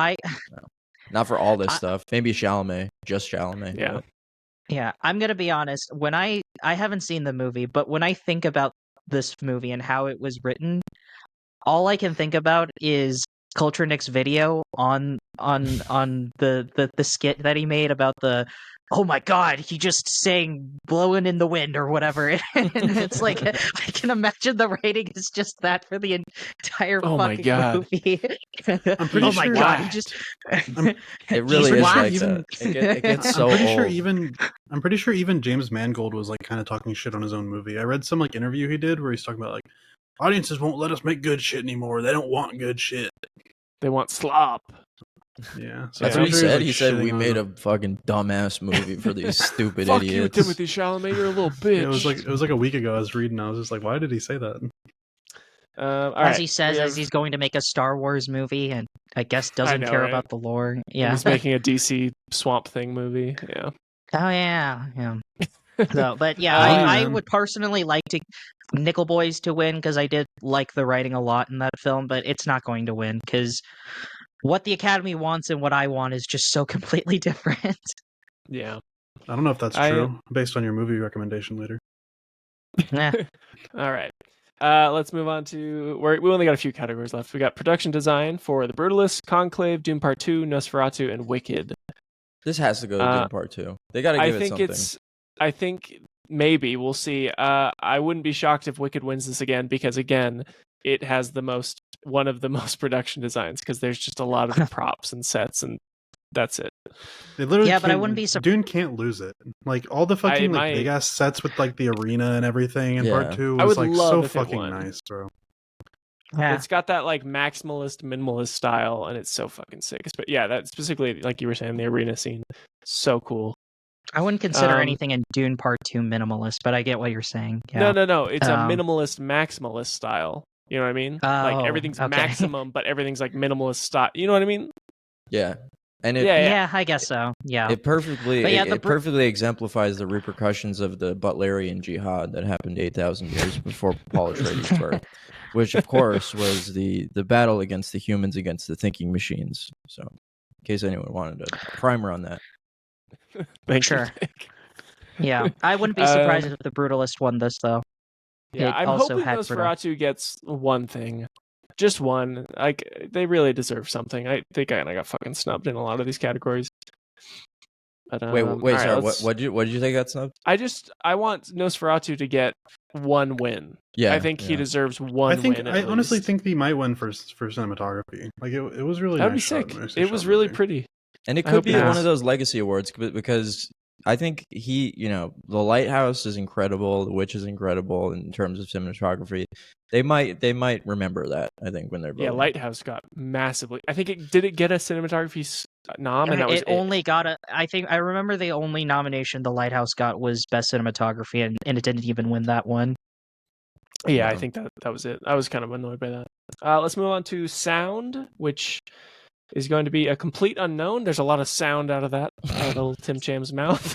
Not for all this stuff. Maybe Chalamet, just Chalamet. Yeah. but- Yeah, I'm gonna be honest. When I haven't seen the movie, but when I think about this movie and how it was written, all I can think about is Kulturnik's video on the skit that he made about the, oh my god, he just sang "Blowing in the Wind" or whatever, and it's like I can imagine the writing is just that for the entire Oh my fucking God. movie. I'm pretty oh my sure- god, he just It really He's is what? like Even- that. It gets so I'm pretty old. sure I'm pretty sure even James Mangold was like kind of talking shit on his own movie. I read some like interview he did where he's talking about like audiences won't let us make good shit anymore. They don't want good shit. They want slop. Yeah, so That's Yeah. what he I'm sure said. like, He said shitting we on made his a fucking dumbass movie for these stupid Fuck you, idiots. Timothy Chalamet. You're a little bitch. own- it was like a week ago. I was reading. I was just like, why did he say that? All as right, he says, we have- as he's going to make a Star Wars movie, and I guess doesn't know, care right? about the lore. and Yeah. he's making a DC Swamp Thing movie. Yeah. Oh yeah, yeah. So, but yeah, Oh, I man. would personally like to Nickel Boys to win because I did like the writing a lot in that film, but it's not going to win because what the Academy wants and what I want is just so completely different. Yeah. I don't know if that's I- true based on your movie recommendation later. Eh. All right. Let's move on to we only got a few categories left. We got production design for The Brutalist, Conclave, Doom Part 2, Nosferatu, and Wicked. This has to go to Doom Part 2. They got to give I it think something. I think maybe we'll see. I wouldn't be shocked if Wicked wins this again because again, it has one of the most production designs because there's just a lot of props and sets and that's it. They literally Yeah, but I can't- wouldn't be Dune can't lose it. Like all the fucking might- big ass sets with like the arena and everything in Yeah. part 2 I was would like love so if it fucking won. nice, bro. Yeah. It's got that like maximalist, minimalist style, and it's so fucking sick. But yeah, that specifically, like you were saying, the arena scene, so cool. I wouldn't consider Um, anything in Dune Part 2 minimalist, but I get what you're saying. Yeah. No. It's a Um, minimalist, maximalist style. You know what I mean? Oh, Like everything's okay. maximum, but everything's like minimalist style. You know what I mean? Yeah. And it, Yeah. Yeah, I guess so. Yeah. it perfectly But yeah, it, the it perfectly exemplifies the repercussions of the Butlerian jihad that happened 8,000 years before Paul Atreides' birth, which of course was the battle against the humans against the thinking machines. So, in case anyone wanted a primer on that. Thank you, Sure. Nick. Yeah. I wouldn't be surprised if the Brutalist won this, though. Yeah, It I'm also hoping had Nosferatu gets one thing. Just one. Like, they really deserve something. I think I got fucking snubbed in a lot of these categories. But, Wait, all right, sorry. let's- What did you think got snubbed? I want Nosferatu to get one win. Yeah, I think he yeah. deserves one win. I honestly least. think he might win for cinematography. Like it was really That'd nice be sick. shot, nicely It shot was really movie. pretty. And it I could hope be he one does. of those legacy awards because I think the Lighthouse is incredible. The Witch is incredible in terms of cinematography. They might remember that. I think when they're voting. Yeah, Lighthouse got massively. I think it get a cinematography nom, and that was It only got I remember the only nomination the Lighthouse got was Best Cinematography, and it didn't even win that one. Yeah, I Wow. think that was it. I was kind of annoyed by that. Let's move on to sound, which is going to be a complete unknown. There's a lot of sound out of that little Tim Cham's mouth.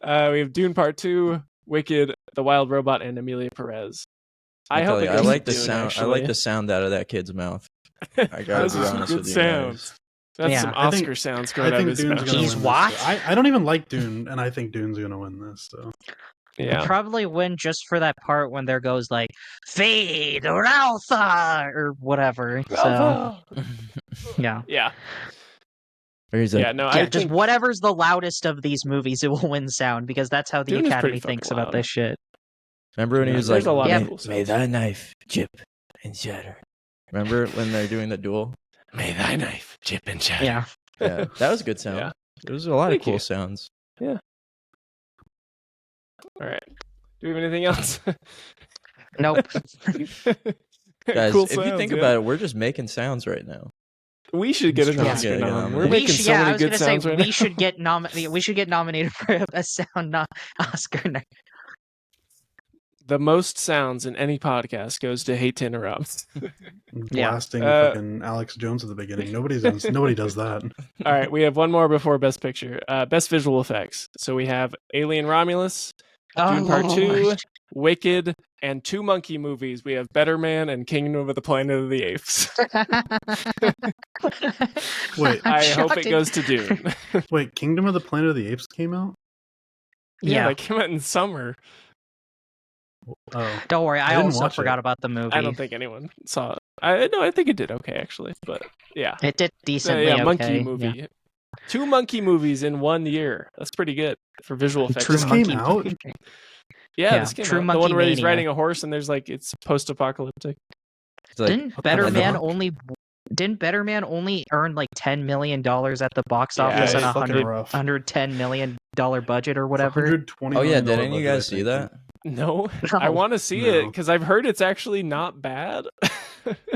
We have Dune Part 2, Wicked, The Wild Robot, and Amelia Perez. I tell hope you, it I goes like to the Dune, sound. I actually. like the sound out of that kid's mouth. I gotta Those be are some honest good with you sounds. guys. That's Yeah. some I think- Oscar sounds I coming out of think his Dune's mouth. gonna He's win what? This. I don't even like Dune, and I think Dune's gonna win this. So Yeah. Probably win just for that part when there goes like "Fade or Alpha" or whatever. So yeah, Yeah. Or he's like, Yeah. No, yeah, I just think whatever's the loudest of these movies, it will win sound because that's how the Dune is Academy pretty thinks fucking about loud. this shit. remember when he was There's like, a lot Yeah. of cool may sounds. thy knife chip and shatter. Remember when they're doing the duel? May thy knife chip and shatter. Yeah, Yeah, that was a good sound. Yeah. There was a lot Thank of cool you. sounds. All right. Do we have anything else? nope. Guys, Cool if you sounds, think yeah. about it, we're just making sounds right now. We should get an Yeah. Oscar Getting a nom. We're nomination. making so I many was good gonna say sounds right now. we should get nominated for a sound Oscar. The most sounds in any podcast goes to Hate to Interrupt. Yeah. Blasting fucking Alex Jones at the beginning. Nobody does that. All right, we have one more before Best Picture. Best Visual Effects. So we have Alien Romulus, Dune Part 2, Wicked, and 2 monkey movies. We have Better Man and Kingdom of the Planet of the Apes. Wait, I hope it goes to Dune. Wait, Kingdom of the Planet of the Apes came out? Yeah, Yeah. they came out in summer. Oh, Don't worry, I didn't also watch forgot it. about the movie. I don't think anyone saw it. I think it did okay, actually. But yeah. It did decently Yeah, okay. monkey Yeah. movie. 2 monkey movies in 1 year. That's pretty good for visual effects. True This monkey. came out? Yeah, Yeah, this came True out. The Monkey one where he's Mania. riding a horse and there's like it's post-apocalyptic. It's like, Didn't what Better the Man fuck? only earn like $10 million at the box Yeah, office it's on a fucking rough. $110 million budget or It's whatever? $120 oh yeah, million didn't you budget, I guys see think. that? No, No. I want to see it No. because I've heard it's actually not bad.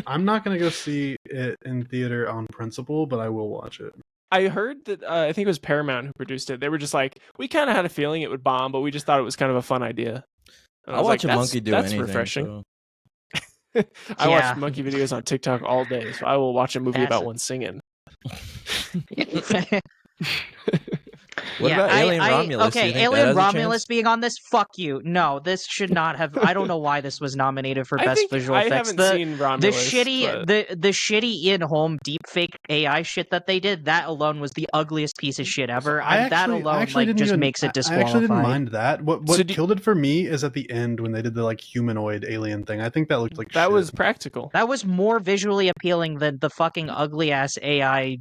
I'm not gonna go see it in theater on principle, but I will watch it. I heard that I think it was Paramount who produced it. They were just like, we kind of had a feeling it would bomb, but we just thought it was kind of a fun idea. And I I'll was watch like, a monkey do that's anything. refreshing. So. I Yeah. watch monkey videos on TikTok all day, so I will watch a movie That's- about one singing. What about Alien Romulus? Do you Okay, think that Alien has a Romulus chance? being on this, fuck you. No, this should not have. I don't know why this was nominated for Best Visual I Effects. haven't seen The Romulus. shitty, the shitty in-home deepfake AI shit that they did, that alone was the ugliest piece of shit ever. I that actually alone like didn't just even- makes it I actually disqualified. didn't mind that. What So killed it for me is at the end when they did the like humanoid alien thing. I think that looked like that shit. was practical. That was more visually appealing than the fucking ugly ass AI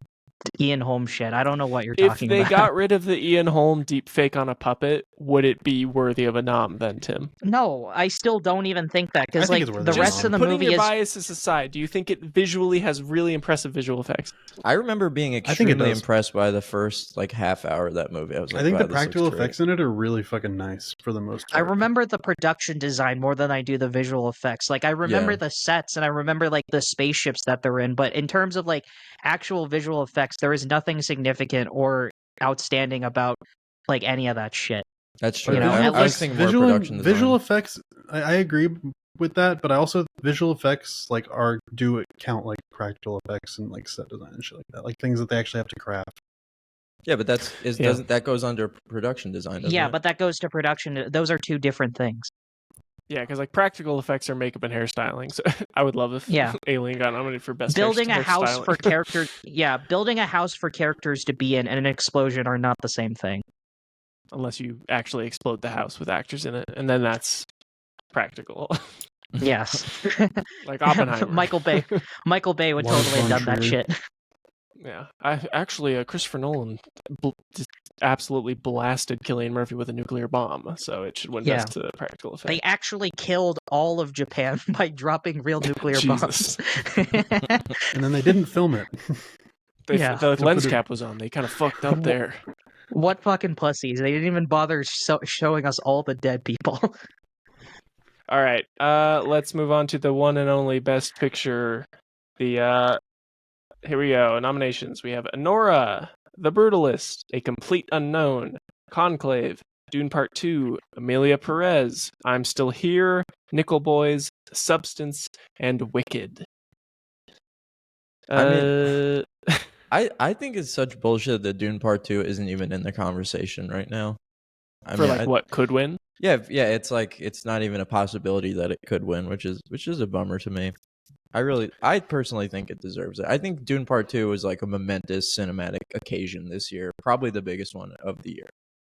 Ian Holm shit. I don't know what you're If talking they about. got rid of the Ian Holm deep fake on a puppet, would it be worthy of a nom then, Tim? No, I still don't even think that I because think like it's worth the it. rest of the Putting movie your is biases aside, do you think it visually has really impressive visual effects? I remember being think it extremely does. impressed by the first like half hour of that movie. I was like, I think wow, the this looks practical great. effects in it are really fucking nice for the most I part. remember the production design more than I do the visual effects. Like I remember Yeah. the sets and I remember like the spaceships that they're in, but in terms of like actual visual effects, there is nothing significant or outstanding about like any of that shit. That's true. You know, I at was least thinking more production design. visual effects. I agree with that, but I also visual effects like do count like practical effects and like set design and shit like that, like things that they actually have to craft. Yeah, but Yeah. doesn't that goes under production design? Doesn't Yeah, it? but that goes to production. Those are two different things. Yeah, because like practical effects are makeup and hairstyling. So I would love if Yeah. Alien got nominated for best Building a hairstyling. house for characters. Yeah, building a house for characters to be in and an explosion are not the same thing. Unless you actually explode the house with actors in it, and then that's practical. Yes. Like Oppenheimer. Michael Bay would Lars totally have von done that Trier. shit. Yeah, I actually Christopher Nolan just absolutely blasted Cillian Murphy with a nuclear bomb, so it should win Yeah. best practical effects. They actually killed all of Japan by dropping real nuclear bombs. Jesus. And then they didn't film it. Yeah. The To lens put it- cap was on. They kind of fucked up there. What fucking pussies? They didn't even bother showing us all the dead people. All right, let's move on to the one and only Best Picture. Here we go. Nominations. We have Anora, The Brutalist, A Complete Unknown, Conclave, Dune Part 2, Amelia Perez, I'm Still Here, Nickel Boys, Substance, and Wicked. I I think it's such bullshit that Dune Part 2 isn't even in the conversation right now. What could win? Yeah, it's like it's not even a possibility that it could win, which is a bummer to me. I personally think it deserves it. I think Dune Part 2 was like a momentous cinematic occasion this year, probably the biggest one of the year.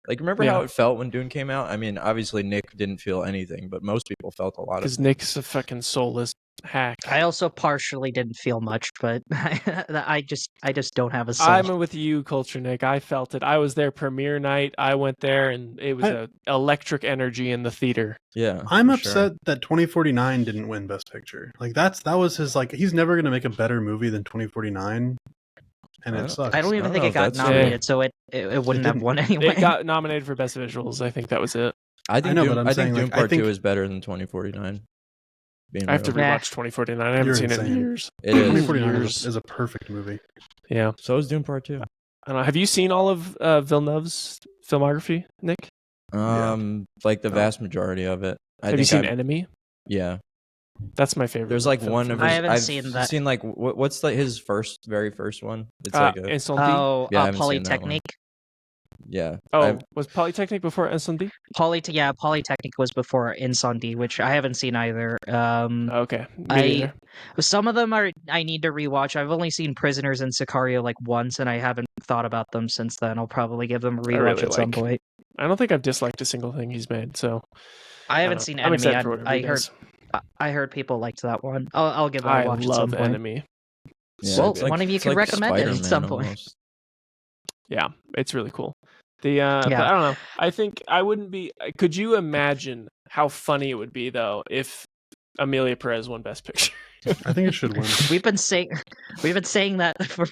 Like, remember how it felt when Dune came out? I mean, obviously Nick didn't feel anything, but most people felt a lot of Because it. Nick's a fucking soulless hack. I also partially didn't feel much, but I just don't have a soul. I'm with you, Culture Nick. I felt it. I was there premiere night. I went there, and it was a electric energy in the theater. Yeah, I'm upset that 2049 didn't win Best Picture. Like that was his like. He's never gonna make a better movie than 2049, and it sucks. I don't even think know it if got that's nominated, so it wouldn't have won anyway. It got nominated for Best Visuals. I think that was it. I think know, Doom, but I'm I saying, think Doom like, I Part think- 2 is better than 2049. I have to real. rewatch 2049. I haven't You're seen it in insane. years. It is. 2049 is a perfect movie. Yeah. So is Doom Part 2. I don't know. Have you seen all of Villeneuve's filmography, Nick? Like the vast majority of it. Have you seen Enemy? Yeah. That's my favorite. There's like film one from of him. I his, haven't I've seen that. seen like what's his very first one? It's Incendie? Oh, Yeah, I haven't seen that one. Polytechnique. yeah. Oh, was Polytechnic before Incendie? Polytechnic was before Incendie, which I haven't seen either. Okay. Me neither. Some of them I need to rewatch. I've only seen Prisoners and Sicario like once, and I haven't thought about them since then. I'll probably give them a rewatch at some point. I don't think I've disliked a single thing he's made, so I haven't seen I'm Enemy. excited for whatever he does. I heard people liked that one. I'll give that a watch at some love point. Enemy. Yeah, Well, it's like- one of you it's could like recommend it at Spider-Man some point. almost. Yeah, it's really cool. But I don't know. I think I wouldn't be. Could you imagine how funny it would be though if Amelia Perez won Best Picture? I think it should win. We've been saying that for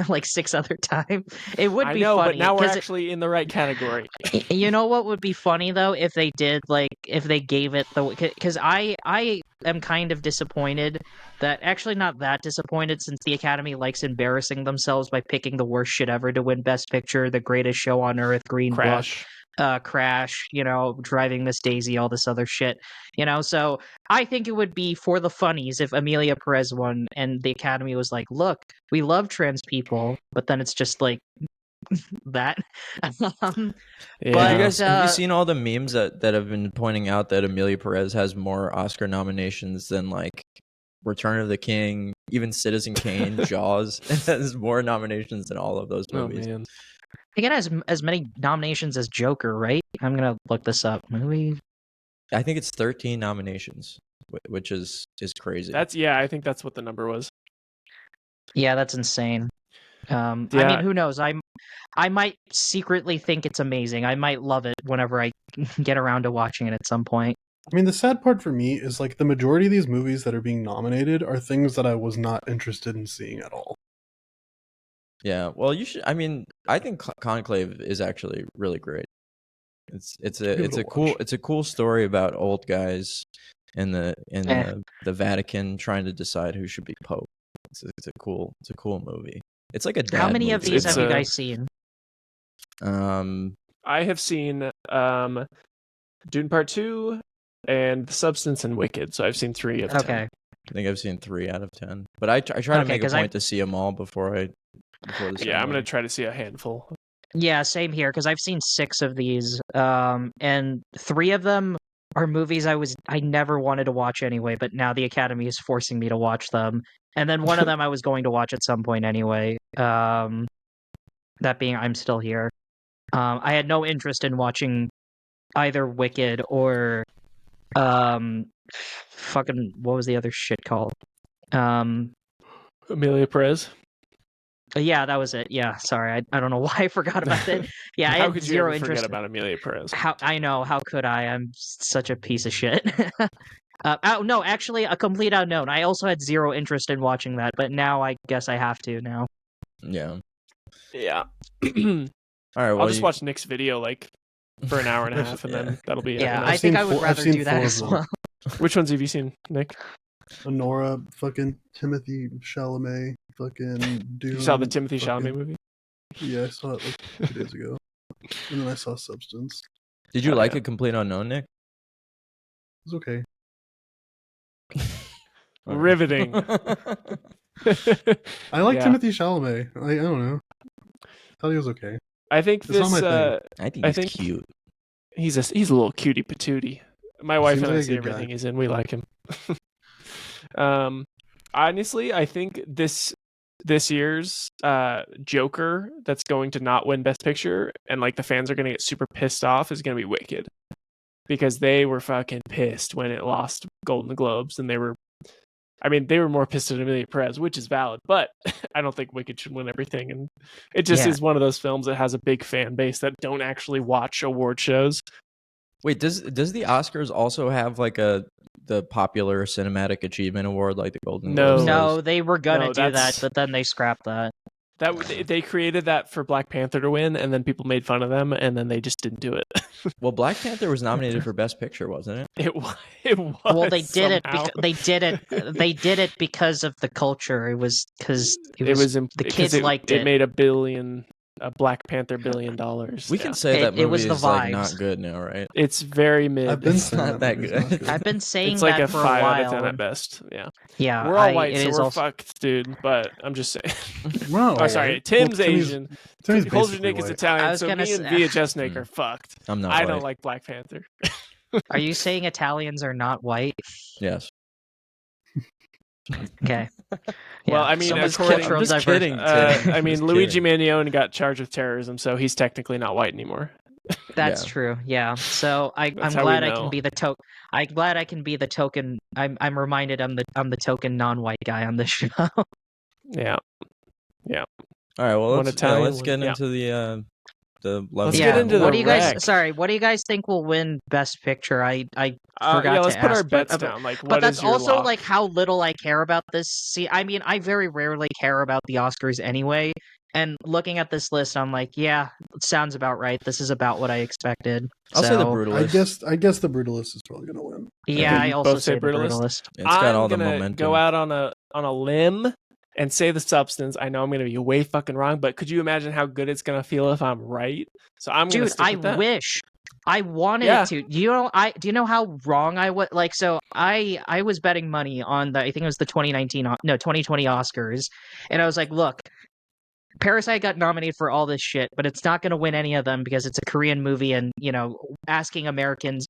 like 6 other times. It would be funny. But now we're 'cause actually in the right category. you know what would be funny though if they did if they gave it because I am kind of disappointed that actually not that disappointed since the Academy likes embarrassing themselves by picking the worst shit ever to win Best Picture, The Greatest Show on Earth, Green Crash. Book. Crash, Driving Miss Daisy, all this other shit, so I think it would be for the funnies if Amelia Perez won and the Academy was like, look, we love trans people, but then it's just like that. Yeah. But, Have you seen all the memes that have been pointing out that Amelia Perez has more Oscar nominations than like Return of the King, even Citizen Kane, Jaws? It has more nominations than all of those movies. Oh man. I think it has as many nominations as Joker, right? I'm gonna look this up. Movie. I think it's 13 nominations, which is crazy. I think that's what the number was. Yeah, that's insane. I mean, who knows? I might secretly think it's amazing. I might love it whenever I get around to watching it at some point. I mean, the sad part for me is like the majority of these movies that are being nominated are things that I was not interested in seeing at all. Yeah, well, you should. I mean, I think Conclave is actually really great. It's a cool story about old guys in the Vatican trying to decide who should be pope. It's a cool movie. It's like a dad How many of movie. these have you guys seen? I have seen Dune Part 2 and The Substance and Wicked, so I've seen 3 of 10. Okay. I think I've seen 3 out of 10, but I try to make a point to see them all before this. Yeah, I'm gonna try to see a handful. Yeah, same here, because I've seen 6 of these, and 3 of them are movies I never wanted to watch anyway, but now the Academy is forcing me to watch them. And then one of them I was going to watch at some point anyway. That being I'm Still Here. I had no interest in watching either Wicked or fucking what was the other shit called? Amelia Perez. Yeah, that was it. Yeah, sorry, I don't know why I forgot about it. Yeah, I How had could you zero ever interest. forget about Amelia Perez? I know. How could I? I'm such a piece of shit. No, actually, A Complete Unknown. I also had zero interest in watching that, but now I guess I have to now. Yeah. Yeah. All right. Well, I'll just watch Nick's video for an hour and a half, and then that'll be it. Yeah, I've I think seen I would rather I've seen do that 4 as of them. well. Which ones have you seen, Nick? Honora, fucking Timothy Chalamet, fucking Dune. You saw the Timothy fucking- Chalamet movie? Yeah, I saw it like 2 days ago. And then I saw Substance. Did you Oh, like yeah. A Complete Unknown, Nick? It was okay. Riveting. I like Yeah. Timothy Chalamet. I don't know. I thought he was okay. I think It's not this. my thing. I think he's cute. He's a little cutie patootie. My wife Seems and I like a see good guy. everything he's in. We like him. Honestly, I think this this year's Joker that's going to not win Best Picture, and like the fans are going to get super pissed off, is going to be Wicked, because they were fucking pissed when it lost Golden Globes, and they were more pissed at Amelia Perez, which is valid, but I don't think Wicked should win everything, and it just is one of those films that has a big fan base that don't actually watch award shows. Wait, does the Oscars also have like the popular cinematic achievement award like the Golden Globes? No, they were gonna do that, but then they scrapped that. They created that for Black Panther to win, and then people made fun of them, and then they just didn't do it. Well, Black Panther was nominated for Best Picture, wasn't it? It was. Well, they did somehow. They did it because of the culture. It was because the kids liked it. It made a Black Panther $1 billion. We can say that movie it was the is like vibes. not good now, right? It's very mid. It's not that good. I've been saying It's like that a for 5 a out of 10 while. at best. Yeah. Yeah, We're all white, it so is we're also... fucked, dude. But I'm just saying. Wow. Oh, sorry. Tim's Asian. Timmy's Culture basically Nick is white. Italian, I was so gonna me and say- VHS Nick are fucked. I'm not I white. don't like Black Panther. Are you saying Italians are not white? Yes. Okay. Well, I mean, someone's according- cultural I'm just diversity. kidding. Tim. I mean, Just Luigi kidding. Mannione got charged with terrorism, so he's technically not white anymore. That's Yeah. true. Yeah. So I'm That's how glad we I can know. be the I'm glad I can be the token. I'm reminded I'm the token non-white guy on this show. Yeah. All right. Well, One let's Italian, let's get yeah. into the level. Let's yeah. get into what the do you guys? wreck. Sorry. What do you guys think will win Best Picture? I forgot Yeah, let's to put ask, our bets but, down. Like, But what that's is your also lock? like how little I care about this. See, I mean, I very rarely care about the Oscars anyway. And looking at this list, I'm like, yeah, it sounds about right. This is about what I expected. I'll say the So, Brutalist. I guess the Brutalist is probably gonna win. Yeah, Okay, I you also both say say the Brutalist? Brutalist. It's got all the I'm gonna momentum. go out on a limb and say the Substance. I know I'm gonna be way fucking wrong, but could you imagine how good it's gonna feel if I'm right? So I'm gonna Dude, stick I with that. wish I wanted Yeah. it to. Do you know how wrong I was? Like, so I was betting money on I think it was the 2020 Oscars, and I was like, look, Parasite got nominated for all this shit, but it's not going to win any of them because it's a Korean movie, and asking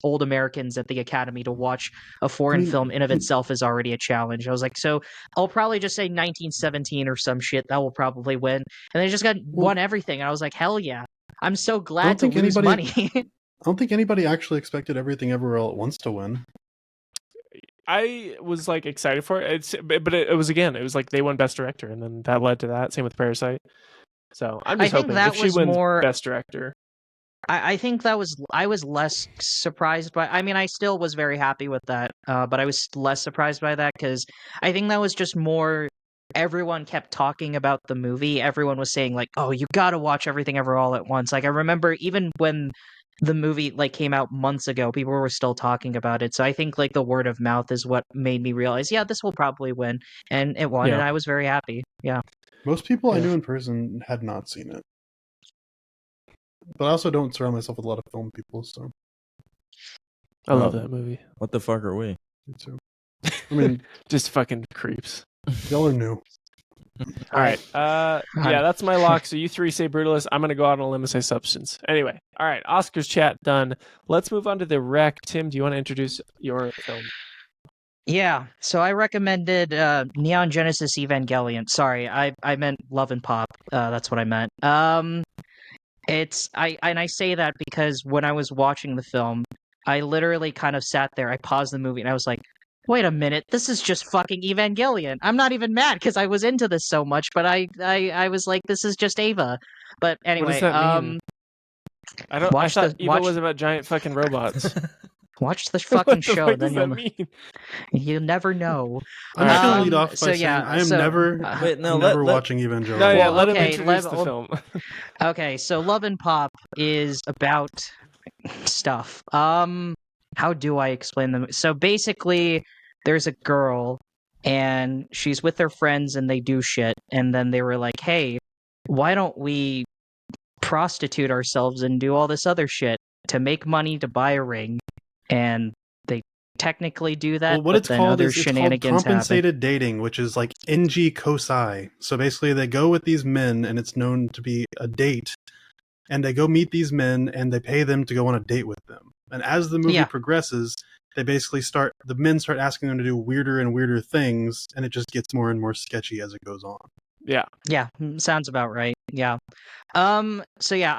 old Americans at the Academy to watch a foreign film in of itself is already a challenge. I was like, so I'll probably just say 1917 or some shit that will probably win, and they just won everything. And I was like, hell yeah! I'm so glad to think lose anybody- money. I don't think anybody actually expected Everything Everywhere All at Once to win. I was like excited for it. But it was like they won Best Director, and then that led to that. Same with Parasite. So I'm just I think hoping that if she was wins more- Best Director. I think I was less surprised by. I mean, I still was very happy with that, but I was less surprised by that because I think that was just more. Everyone kept talking about the movie. Everyone was saying like, "Oh, you got to watch Everything Ever All at Once." Like I remember even when the movie like came out months ago, people were still talking about it. So I think like the word of mouth is what made me realize, yeah, this will probably win, and it won, and I was very happy. Yeah. Most people I Yeah. knew in person had not seen it. But I also don't surround myself with a lot of film people, so I love that movie. What the fuck are we? me too. I mean, Just fucking creeps. y'all are new. All right. Yeah, that's my lock. So you three say Brutalist. I'm going to go out on a limb and say Substance. Anyway. All right. Oscars chat done. Let's move on to the rec. Tim, do you want to introduce your film? Yeah, so I recommended Neon Genesis Evangelion. Sorry, I meant Love and Pop. That's what I meant. I say that because when I was watching the film, I literally kind of sat there. I paused the movie and I was like, "Wait a minute, this is just fucking Evangelion." I'm not even mad because I was into this so much, but I was like, "This is just Ava." But anyway, does that mean? I thought Eva was about giant fucking robots. watch the What fucking the show, fuck then does that mean? you'll never know. I'm just gonna Um, lead off by so saying yeah, I am so- never, Wait, no, never let- watching Evangelion. No, yeah, Well, let him okay, introduce the well- film. Okay, so Love and Pop is about stuff. How do I explain them? So basically, there's a girl and she's with her friends and they do shit, and then they were like, "Hey, why don't we prostitute ourselves and do all this other shit to make money to buy a ring?" And they technically do that, Well, what but it's then called other is it's called shenanigans happen. compensated dating, which is like NG Kosai. So basically, they go with these men, and it's known to be a date. And they go meet these men, and they pay them to go on a date with them. And as the movie Yeah. progresses, they basically the men start asking them to do weirder and weirder things, and it just gets more and more sketchy as it goes on. Yeah. Yeah, sounds about right. Yeah. So yeah,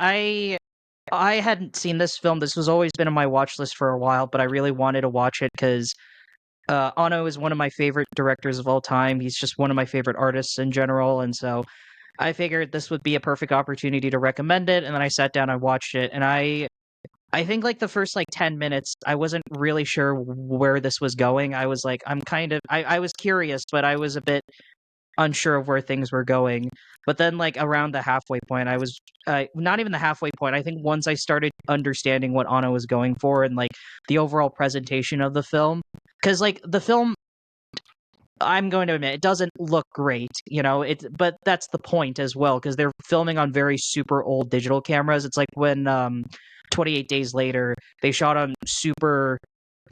I hadn't seen this film. This was always been on my watch list for a while, but I really wanted to watch it because Anno is one of my favorite directors of all time. He's just one of my favorite artists in general, and so I figured this would be a perfect opportunity to recommend it. And then I sat down, I watched it, and I think like the first like 10 minutes, I wasn't really sure where this was going. I was like, I was curious, but I was a bit unsure of where things were going. But then, like, around the halfway point, I was not even the halfway point. I think once I started understanding what Anno was going for and like the overall presentation of the film, because like the film, I'm going to admit, it doesn't look great, but that's the point as well, because they're filming on very super old digital cameras. It's like when 28 Days Later, they shot on super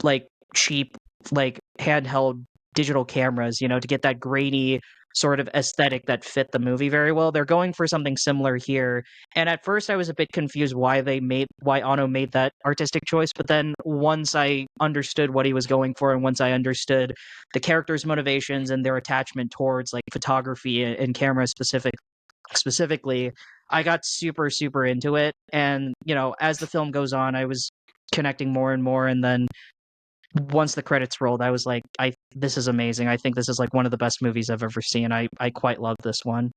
like cheap, like handheld digital cameras, to get that grainy sort of aesthetic that fit the movie very well. They're going for something similar here. And at first I was a bit confused why Anno made that artistic choice, but then once I understood what he was going for and once I understood the characters' motivations and their attachment towards like photography and camera specifically, I got super super into it. And as the film goes on, I was connecting more and more, and then once the credits rolled, I was like, this is amazing. I think this is like one of the best movies I've ever seen. I quite love this one.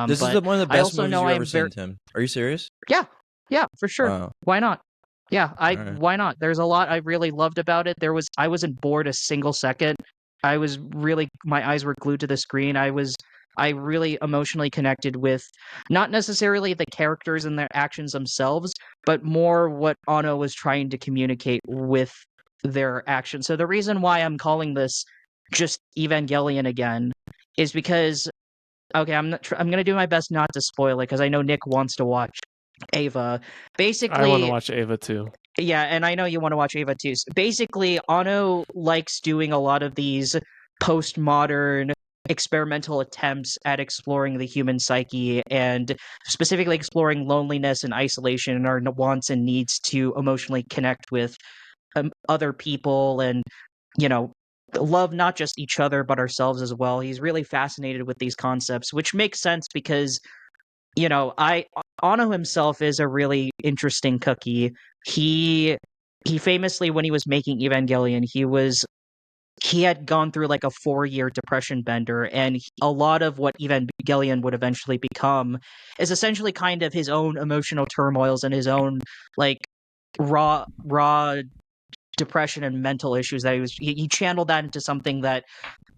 This is one of the best movies you've ever seen, Tim. Are you serious? Yeah, for sure. Wow. Why not? Yeah, Alright. why not? There's a lot I really loved about it. I wasn't bored a single second. My eyes were glued to the screen. I really emotionally connected with not necessarily the characters and their actions themselves, but more what Anno was trying to communicate with their actions. So the reason why I'm calling this just Evangelion again is because, okay, I'm going to do my best not to spoil it because I know Nick wants to watch Ava. Basically, I want to watch Ava too. Yeah, and I know you want to watch Ava too. Basically, Anno likes doing a lot of these postmodern experimental attempts at exploring the human psyche and specifically exploring loneliness and isolation and our wants and needs to emotionally connect with other people and love not just each other but ourselves as well. He's really fascinated with these concepts, which makes sense because Anno himself is a really interesting cookie. He famously, when he was making Evangelion, he had gone through like a 4-year depression bender, and a lot of what Evangelion would eventually become is essentially kind of his own emotional turmoils and his own like raw depression and mental issues that he channeled that into something that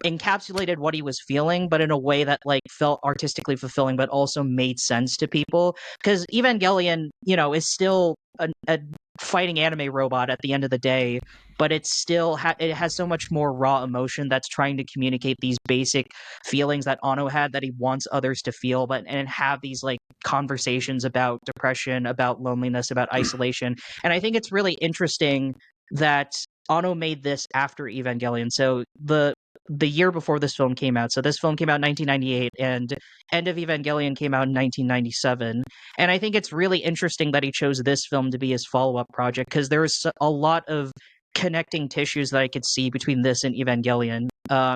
encapsulated what he was feeling, but in a way that like felt artistically fulfilling, but also made sense to people. Because Evangelion, is still a fighting anime robot at the end of the day, but it still it has so much more raw emotion that's trying to communicate these basic feelings that Anno had that he wants others to feel, and have these like conversations about depression, about loneliness, about isolation. And I think it's really interesting that Anno made this after Evangelion. So the year before this film came out. So this film came out in 1998 and End of Evangelion came out in 1997. And I think it's really interesting that he chose this film to be his follow-up project because there's a lot of connecting tissues that I could see between this and Evangelion.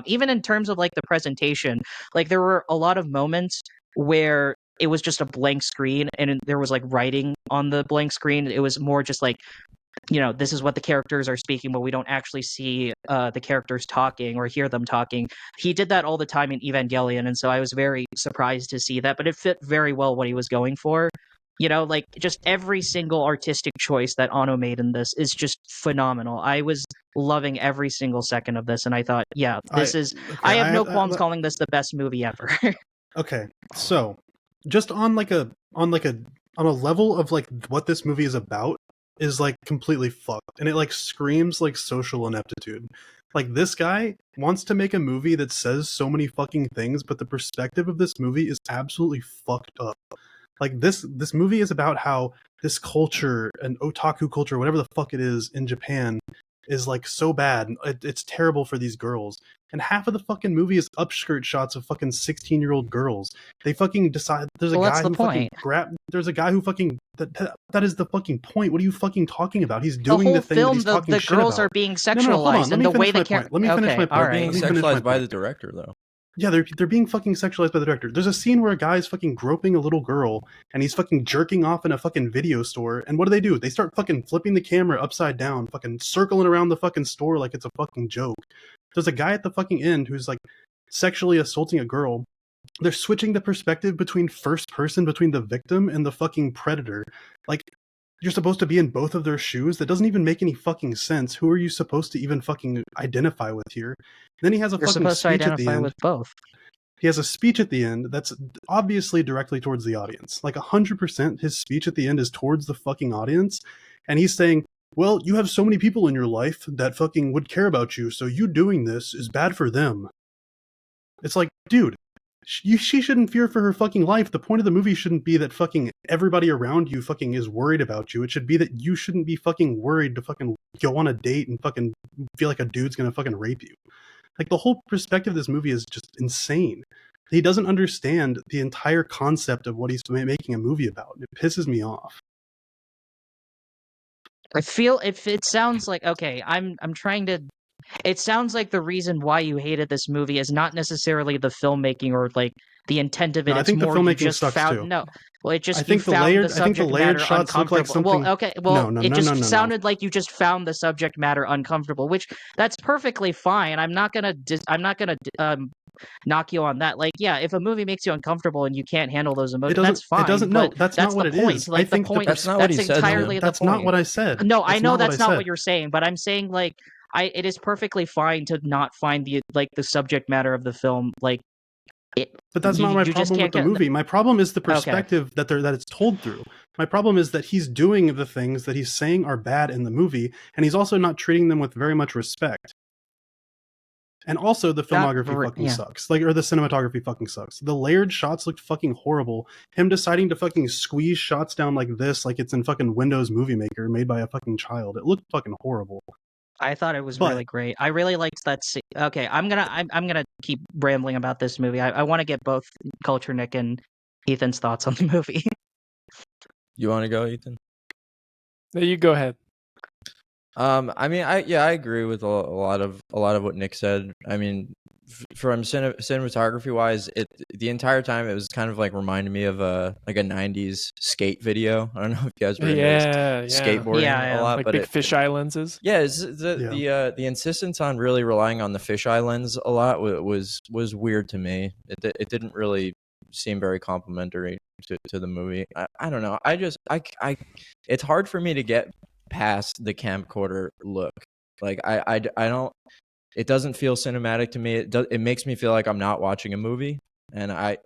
Even in terms of like the presentation, like there were a lot of moments where it was just a blank screen and there was like writing on the blank screen. It was more just like, this is what the characters are speaking, but we don't actually see the characters talking or hear them talking. He did that all the time in Evangelion, and so I was very surprised to see that, but it fit very well what he was going for. Like just every single artistic choice that Anno made in this is just phenomenal. I was loving every single second of this, and I thought, I have no qualms calling this the best movie ever. Okay, so just on a level of like what this movie is about is like completely fucked, and it like screams like social ineptitude. Like this guy wants to make a movie that says so many fucking things, but the perspective of this movie is absolutely fucked up. Like this movie is about how this culture, an otaku culture, whatever the fuck it is in Japan, is like so bad. It's terrible for these girls. And half of the fucking movie is upskirt shots of fucking 16-year-old girls. They fucking decide there's a guy who fucking there's a guy who fucking that is the fucking point. What are you fucking talking about? He's doing the thing that he's talking shit about. The girls are being sexualized and the way they can't. Let me finish my point. Being sexualized by the director though. Yeah, they're being fucking sexualized by the director. There's a scene where a guy's fucking groping a little girl and he's fucking jerking off in a fucking video store. And what do? They start fucking flipping the camera upside down, fucking circling around the fucking store like it's a fucking joke. There's a guy at the fucking end who's like sexually assaulting a girl. They're switching the perspective between first person, between the victim and the fucking predator. Like, you're supposed to be in both of their shoes? That doesn't even make any fucking sense. Who are you supposed to even fucking identify with here? Then he has a You're fucking supposed to speech at the identify end. with both. He has a speech at the end that's obviously directly towards the audience. Like 100% his speech at the end is towards the fucking audience. And he's saying, well, you have so many people in your life that fucking would care about you, so you doing this is bad for them. It's like, dude, she shouldn't fear for her fucking life. The point of the movie shouldn't be that fucking everybody around you fucking is worried about you. It should be that you shouldn't be fucking worried to fucking go on a date and fucking feel like a dude's gonna fucking rape you. Like, the whole perspective of this movie is just insane. He doesn't understand the entire concept of what he's making a movie about. It pisses me off. I feel if it sounds like okay, I'm trying to. It sounds like the reason why you hated this movie is not necessarily the filmmaking or like the intent of it. No, I it's think the more you filmmaking just sucks found too. no. Well, it just I think you found the I think the subject layered matter shots look like uncomfortable. something. Well, okay, well, No, it just no. sounded like you just found the subject matter uncomfortable, which that's perfectly fine. I'm not gonna knock you on that. Like, yeah, if a movie makes you uncomfortable and you can't handle those emotions, that's fine. It doesn't. No, but that's that's not what the it point. is. Like I think the point. That's not what he said, entirely though. the That's point. not what I said. No, I know that's not said. what you're saying, but I'm saying like it is perfectly fine to not find the subject matter of the film like it. But that's not my problem with the movie. My problem is the perspective that it's told through. My problem is that he's doing the things that he's saying are bad in the movie, and he's also not treating them with very much respect. And also, the filmography sucks. Like, or the cinematography fucking sucks. The layered shots looked fucking horrible. Him deciding to fucking squeeze shots down like this, like it's in fucking Windows Movie Maker, made by a fucking child. It looked fucking horrible. I thought it was really great. I really liked that scene. Okay, I'm gonna keep rambling about this movie. I want to get both Culture Nick and Ethan's thoughts on the movie. You want to go, Ethan? No, you go ahead. I mean, I agree with a lot of what Nick said. I mean, from cinematography wise, the entire time it was kind of like reminding me of a 90s skate video. I don't know if you guys were into skateboarding a lot, like but big fisheye lenses. Yeah, the insistence on really relying on the fisheye lens a lot was weird to me. It didn't really seem very complimentary to the movie. I don't know. I it's hard for me to get past the camcorder look. Like I don't. It doesn't feel cinematic to me. It makes me feel like I'm not watching a movie. And I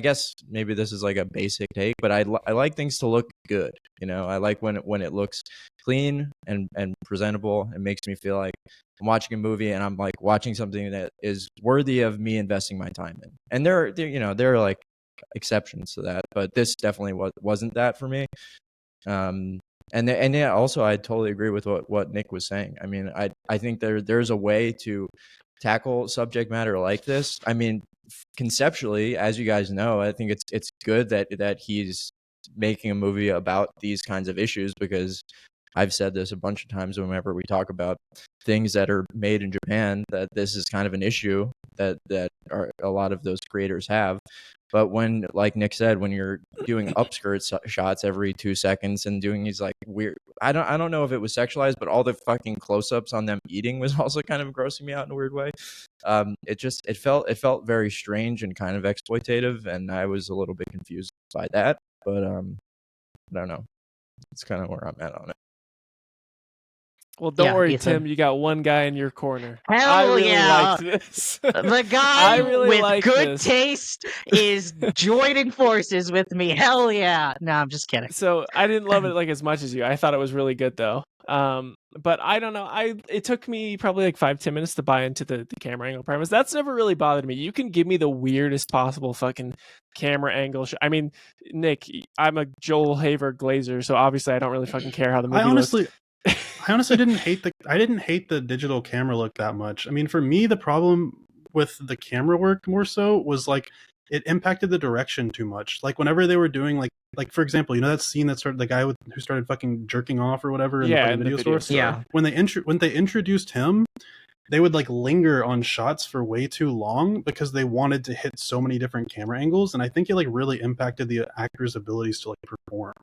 guess maybe this is like a basic take, but I like things to look good. You know, I like when it looks clean and presentable. It makes me feel like I'm watching a movie and I'm like watching something that is worthy of me investing my time in. And there are like exceptions to that, but this definitely wasn't that for me. And yeah, also I totally agree with what Nick was saying. I mean, I think there's a way to tackle subject matter like this. I mean, conceptually, as you guys know, I think it's good that he's making a movie about these kinds of issues, because I've said this a bunch of times whenever we talk about things that are made in Japan, that this is kind of an issue that a lot of those creators have. But when, like Nick said, when you're doing upskirt shots every 2 seconds and doing these like weird, I don't know if it was sexualized, but all the fucking close-ups on them eating was also kind of grossing me out in a weird way. It felt very strange and kind of exploitative, and I was a little bit confused by that. But I don't know. It's kind of where I'm at on it. Well, don't worry, Ethan. Tim. You got one guy in your corner. Hell I really yeah! liked this. The guy with good this. taste is joining forces with me. Hell yeah! No, I'm just kidding. So I didn't love it like as much as you. I thought it was really good though. But I don't know. It took me probably like 5-10 minutes to buy into the camera angle premise. That's never really bothered me. You can give me the weirdest possible fucking camera angle. I mean, Nick, I'm a Joel Haver glazer, so obviously I don't really fucking care how the movie looks. I honestly didn't hate the digital camera look that much. I mean, for me, the problem with the camera work more so was like it impacted the direction too much. Like whenever they were doing like for example, you know that scene that started the guy who started fucking jerking off or whatever in the video store. Yeah. When they introduced him, they would like linger on shots for way too long because they wanted to hit so many different camera angles, and I think it like really impacted the actors' abilities to like perform.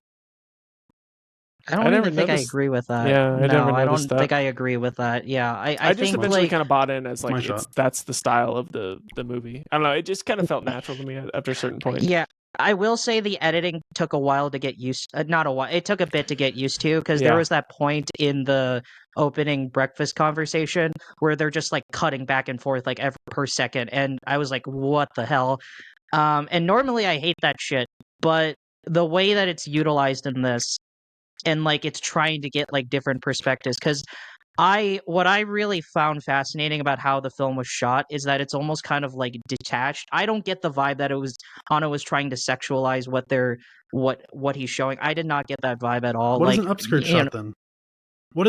I don't never even think I noticed- agree with that. Yeah, I never No, I noticed don't think that. I agree with that. Yeah, I I just think eventually like kind of bought in as My like shot. that's the style of the movie. I don't know. It just kind of felt natural to me after a certain point. yeah, I will say the editing took a while to get used. Not a while. It took a bit to get used to because there Yeah. was that point in the opening breakfast conversation where they're just like cutting back and forth like every per second, and I was like, "What the hell?" And normally I hate that shit, but the way that it's utilized in this, and like it's trying to get like different perspectives, because what I really found fascinating about how the film was shot is that it's almost kind of like detached. I don't get the vibe that it was Anno was trying to sexualize what he's showing. I did not get that vibe at all. What is Like, an upskirt you shot know, then? What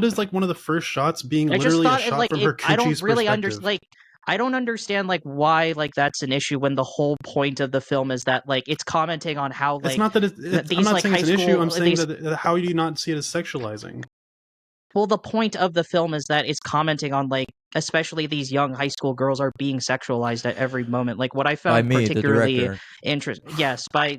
is like one of the first shots being I just literally a thought it shot like from it. her I don't coochie's really perspective? I don't understand like why like that's an issue when the whole point of the film is that like it's commenting on how It's like not that I'm these not like saying high it's an issue. I'm school saying these that how do you not see it as sexualizing? Well, the point of the film is that it's commenting on like, especially these young high school girls are being sexualized at every moment. Like what I By found me, the particularly director. interesting, yes, by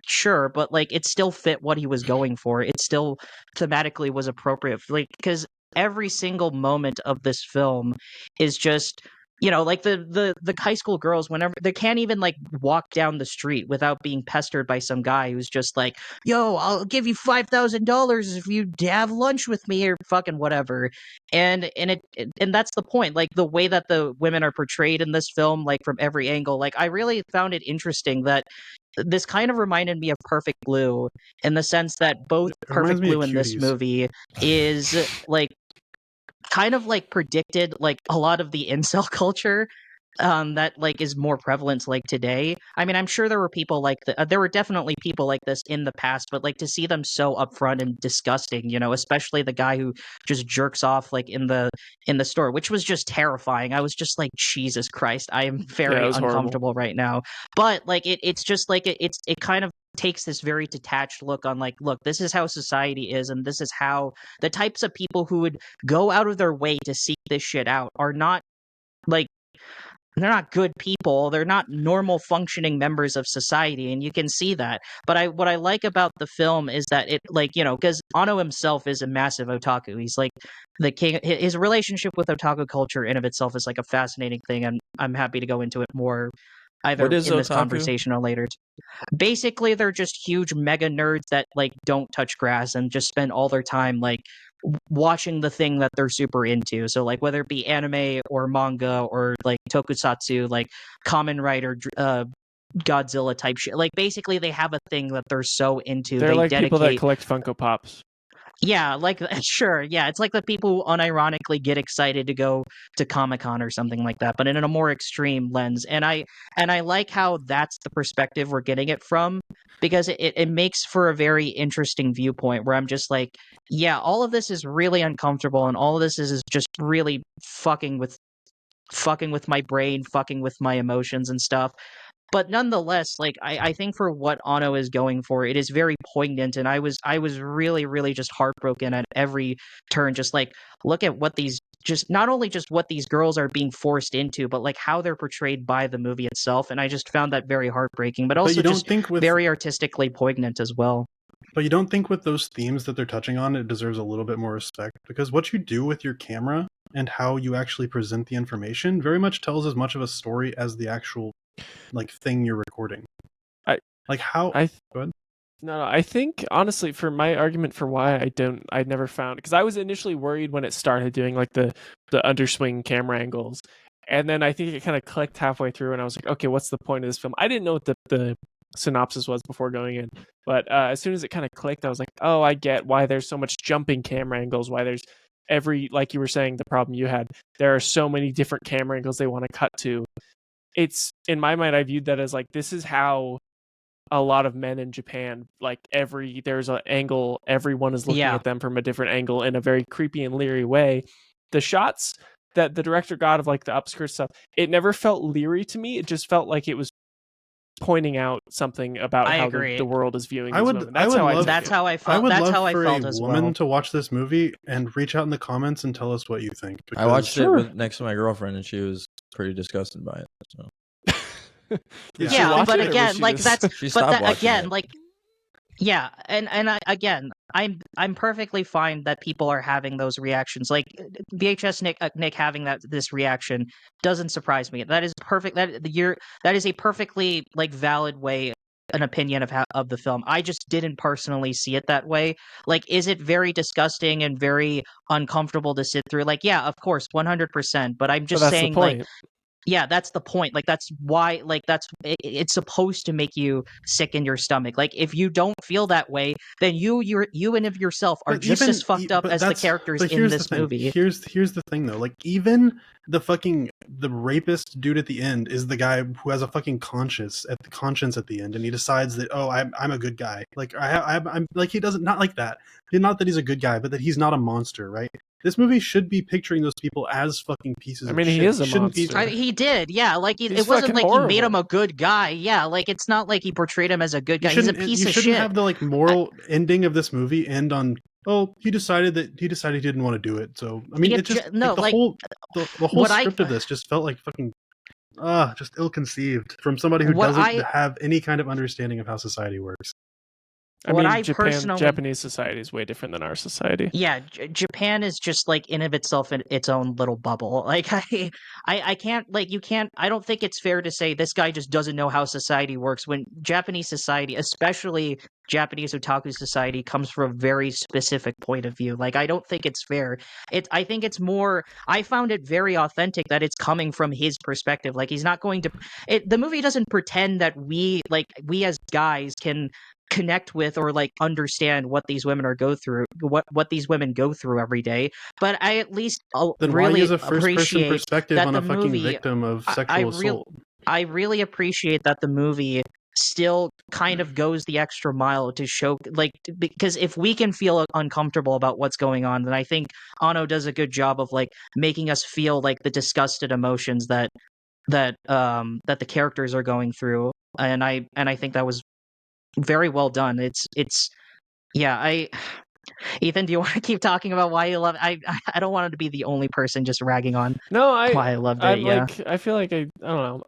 sure, but like it still fit what he was going for. It still thematically was appropriate, like because every single moment of this film is just. Like the high school girls, whenever they can't even like walk down the street without being pestered by some guy who's just like, yo, I'll give you $5,000 if you have lunch with me or fucking whatever. And that's the point. Like the way that the women are portrayed in this film, like from every angle, like I really found it interesting that this kind of reminded me of Perfect Blue in the sense that both It reminds Perfect me of Blue and this Cuties. movie is like kind of like predicted like a lot of the incel culture that like is more prevalent like today. I mean, I'm sure there were people like there were definitely people like this in the past, but like to see them so upfront and disgusting, especially the guy who just jerks off like in the store, which was just terrifying. I was just like, Jesus Christ, I am Yeah, very it was horrible. uncomfortable right now. But like it's just like it kind of takes this very detached look on like, look, this is how society is, and this is how the types of people who would go out of their way to seek this shit out are not like they're not good people. They're not normal functioning members of society, and you can see that. But what I like about the film is that it like, because Anno himself is a massive otaku. He's like the king. His relationship with otaku culture in of itself is like a fascinating thing, and I'm happy to go into it more either What is in this otaku? conversation or later. Basically, they're just huge mega nerds that like don't touch grass and just spend all their time like watching the thing that they're super into. So like whether it be anime or manga or like tokusatsu, like Kamen Rider, Godzilla type shit. Like basically they have a thing that they're so into. They're They like people that dedicate. collect Funko Pops. Yeah, like sure, yeah, it's like the people who unironically get excited to go to Comic-Con or something like that, but in a more extreme lens. And I like how that's the perspective we're getting it from, because it makes for a very interesting viewpoint where I'm just like, yeah, all of this is really uncomfortable, and all of this is just really fucking with my brain, fucking with my emotions and stuff. But nonetheless, like I think for what Anno is going for, it is very poignant, and I was really, really just heartbroken at every turn. Just like look at what these just not only just what these girls are being forced into, but like how they're portrayed by the movie itself. And I just found that very heartbreaking, but also you don't just think with very artistically poignant as well. But you don't think with those themes that they're touching on, it deserves a little bit more respect? Because what you do with your camera and how you actually present the information very much tells as much of a story as the actual like thing you're recording. I Go ahead. No, I think honestly, for my argument for why I never found, because I was initially worried when it started doing like the underswing camera angles, and then I think it kind of clicked halfway through, and I was like, okay, what's the point of this film? I didn't know what the synopsis was before going in, but as soon as it kind of clicked, I was like, oh, I get why there's so much jumping camera angles, why there's like you were saying, the problem you had, there are so many different camera angles they want to cut to. It's, in my mind, I viewed that as like, this is how a lot of men in Japan, like there's an angle, everyone is looking at them from a different angle in a very creepy and leery way. The shots that the director got of like the upskirt stuff, it never felt leery to me. It just felt like it was pointing out something about I how agree. the world is viewing I these would- women. I That's would how I love- feel. That's how I I felt. would That's love how I for felt a as woman well. to watch this movie and reach out in the comments and tell us what you think. I watched Sure. it next to my girlfriend, and she was pretty disgusted by it. So Did Yeah. she Yeah, watch but it, or was again, she like just- that's she but stopped that watching again, it. like yeah, and again, I'm perfectly fine that people are having those reactions. Like VHS Nick having this reaction doesn't surprise me. That is perfect. That is a perfectly like valid way, an opinion of the film. I just didn't personally see it that way. Like, is it very disgusting and very uncomfortable to sit through? Like, yeah, of course, 100%. But I'm But just that's saying, the like, point. yeah, that's the point. Like, that's why, like, it's supposed to make you sick in your stomach. Like, if you don't feel that way, then you and of yourself are But just even- as fucked up but as the that's- characters but in here's the this thing. movie. Here's the thing though. Like even the rapist dude at the end is the guy who has a fucking conscience at the end, and he decides that I'm a good guy. Like I'm like he doesn't not like that. Not that he's a good guy, but that he's not a monster, right? This movie should be picturing those people as fucking pieces I of mean, shit. he is a shouldn't be- monster. He did, yeah. Like He's it wasn't fucking like he made him horrible. a good guy. Yeah, like it's not like he portrayed him as a good You guy. He's a shouldn't, piece you of shouldn't shit. have the like moral ending of this movie end on he decided he didn't want to do it. So I mean, Yeah, it just no, the like, whole the whole what I- script of this just felt like fucking just ill-conceived from somebody who What doesn't I- have any kind of understanding of how society works. I what mean, I personally- Japanese society is way different than our society. Yeah, Japan is just like in of itself in its own little bubble. Like I can't like you can't. I don't think it's fair to say this guy just doesn't know how society works when Japanese society, especially Japanese otaku society, comes from a very specific point of view. Like I don't think it's fair. I think it's more. I found it very authentic that it's coming from his perspective. Like he's not going to. The movie doesn't pretend that we as guys can connect with or like understand what these women what these women go through every day, but I at least Then really why use a first-person appreciate perspective that on the a fucking movie- victim of sexual assault? I really appreciate that the movie still kind of goes the extra mile to show like because if we can feel uncomfortable about what's going on, then I think Anno does a good job of like making us feel like the disgusted emotions that the characters are going through, and I think that was very well done. It's yeah. Ethan, do you want to keep talking about why you love it? I don't want to be the only person just ragging on No, why I loved it. I'm Yeah. like, I feel like I don't know.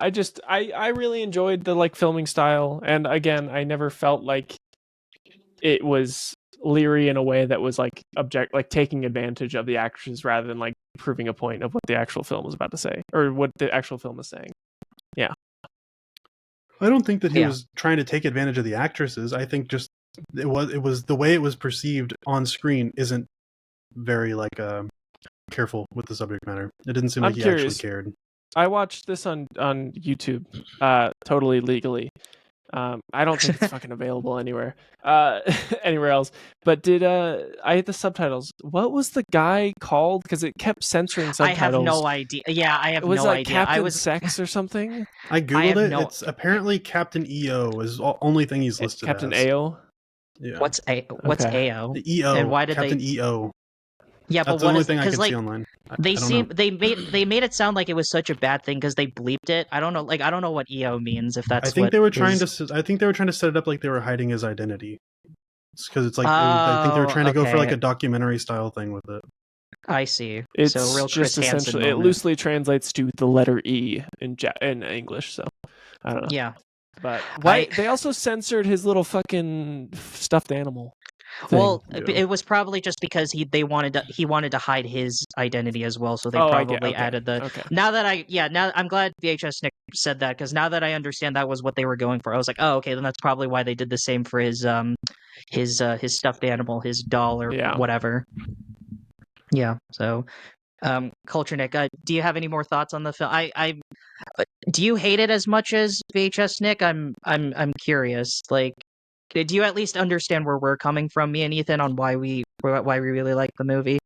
I really enjoyed the like filming style, and again, I never felt like it was leery in a way that was like taking advantage of the actresses rather than like proving a point of what the actual film was about to say or what the actual film is saying. I don't think that he Yeah. was trying to take advantage of the actresses. I think just it was the way it was perceived on screen isn't very like careful with the subject matter. It didn't seem like I'm he curious. actually cared. I watched this on YouTube, totally legally. I don't think it's fucking available anywhere else. But did I had the subtitles? What was the guy called? Because it kept censoring I subtitles. have no idea. Yeah, I have It was no like idea. Captain I was Sex or something. I googled have it. no- It's apparently Captain EO is the only thing he's listed Captain as. AO. Yeah. what's Okay. AO? The EO? And why did Captain they- EO? Yeah, That's but the what only is thing I because can like see online. I they don't seem know. they made it sound like it was such a bad thing because they bleeped it. I don't know. Like I don't know what EO means. If that's I think what they were trying is- to. I think they were trying to set it up like they were hiding his identity. Because it's like I think they were trying to go for like okay. a documentary style thing with it. I see. It's so real Chris just Hansen essentially it moment. loosely translates to the letter E in English. So I don't know. Yeah. But why I- they also censored his little fucking stuffed animal thing. Well, Yeah. it was probably just because he wanted to hide his identity as well, so they Oh, I get- probably okay, added the. okay. Now I'm glad VHS Nick said that because now that I understand that was what they were going for, I was like, oh, okay, then that's probably why they did the same for his stuffed animal, his doll or Yeah. whatever. Yeah. So, Culture Nick, do you have any more thoughts on the film? Do you hate it as much as VHS Nick? I'm curious. Like, do you at least understand where we're coming from, me and Ethan, on why we really like the movie?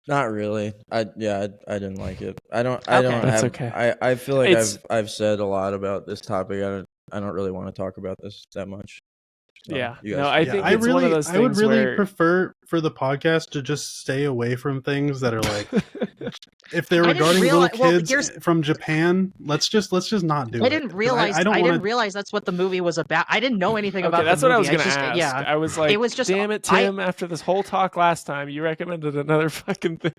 Not really. I didn't like it. I don't Okay. That's have okay. I feel like It's- I've said a lot about this topic. I don't really want to talk about this that much. So, Yeah. you No, guys- I Yeah, think I it's really, one of those I would things really where prefer for the podcast to just stay away from things that are like if they're I didn't regarding realize- little well, kids here's- from Japan, let's just not do it. I didn't 'Cause realize. I don't I wanna, didn't realize that's what the movie was about. I didn't know anything Okay, about that's the what I movie. was gonna just, ask. yeah, I was like, it was just. damn it, Tim! After this whole talk last time, you recommended another fucking thing.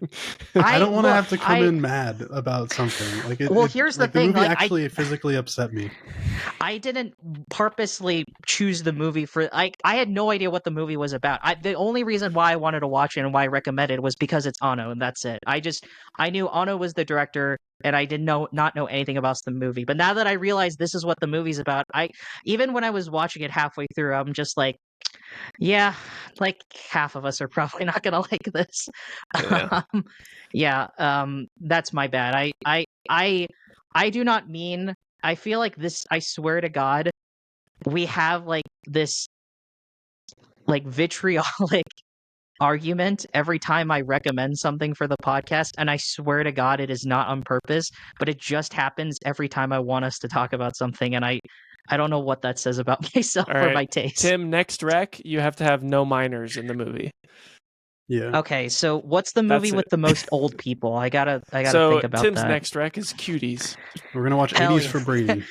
I don't want to look, have to come in mad about something. Like, Well, here's the like, thing, The movie like, actually physically upset me. I didn't purposely choose the movie for. I had no idea what the movie was about. The only reason why I wanted to watch it and why I recommended it was because it's Anno, and that's it. I knew Anno was the director, and I did not know anything about the movie. But now that I realize this is what the movie's about, even when I was watching it halfway through, I'm just like, yeah, like half of us are probably not gonna like this. Yeah. That's my bad. I do not mean. I feel like this. I swear to God, we have like this, like vitriolic argument every time I recommend something for the podcast, and I swear to God, it is not on purpose, but it just happens every time I want us to talk about something, and I don't know what that says about myself All or right, my taste. Tim, next rec, you have to have no minors in the movie. Yeah. Okay, so what's the movie That's with it. the most old people? I gotta So think about Tim's that. next rec is Cuties. We're gonna watch Hell 80s yeah. for Brady.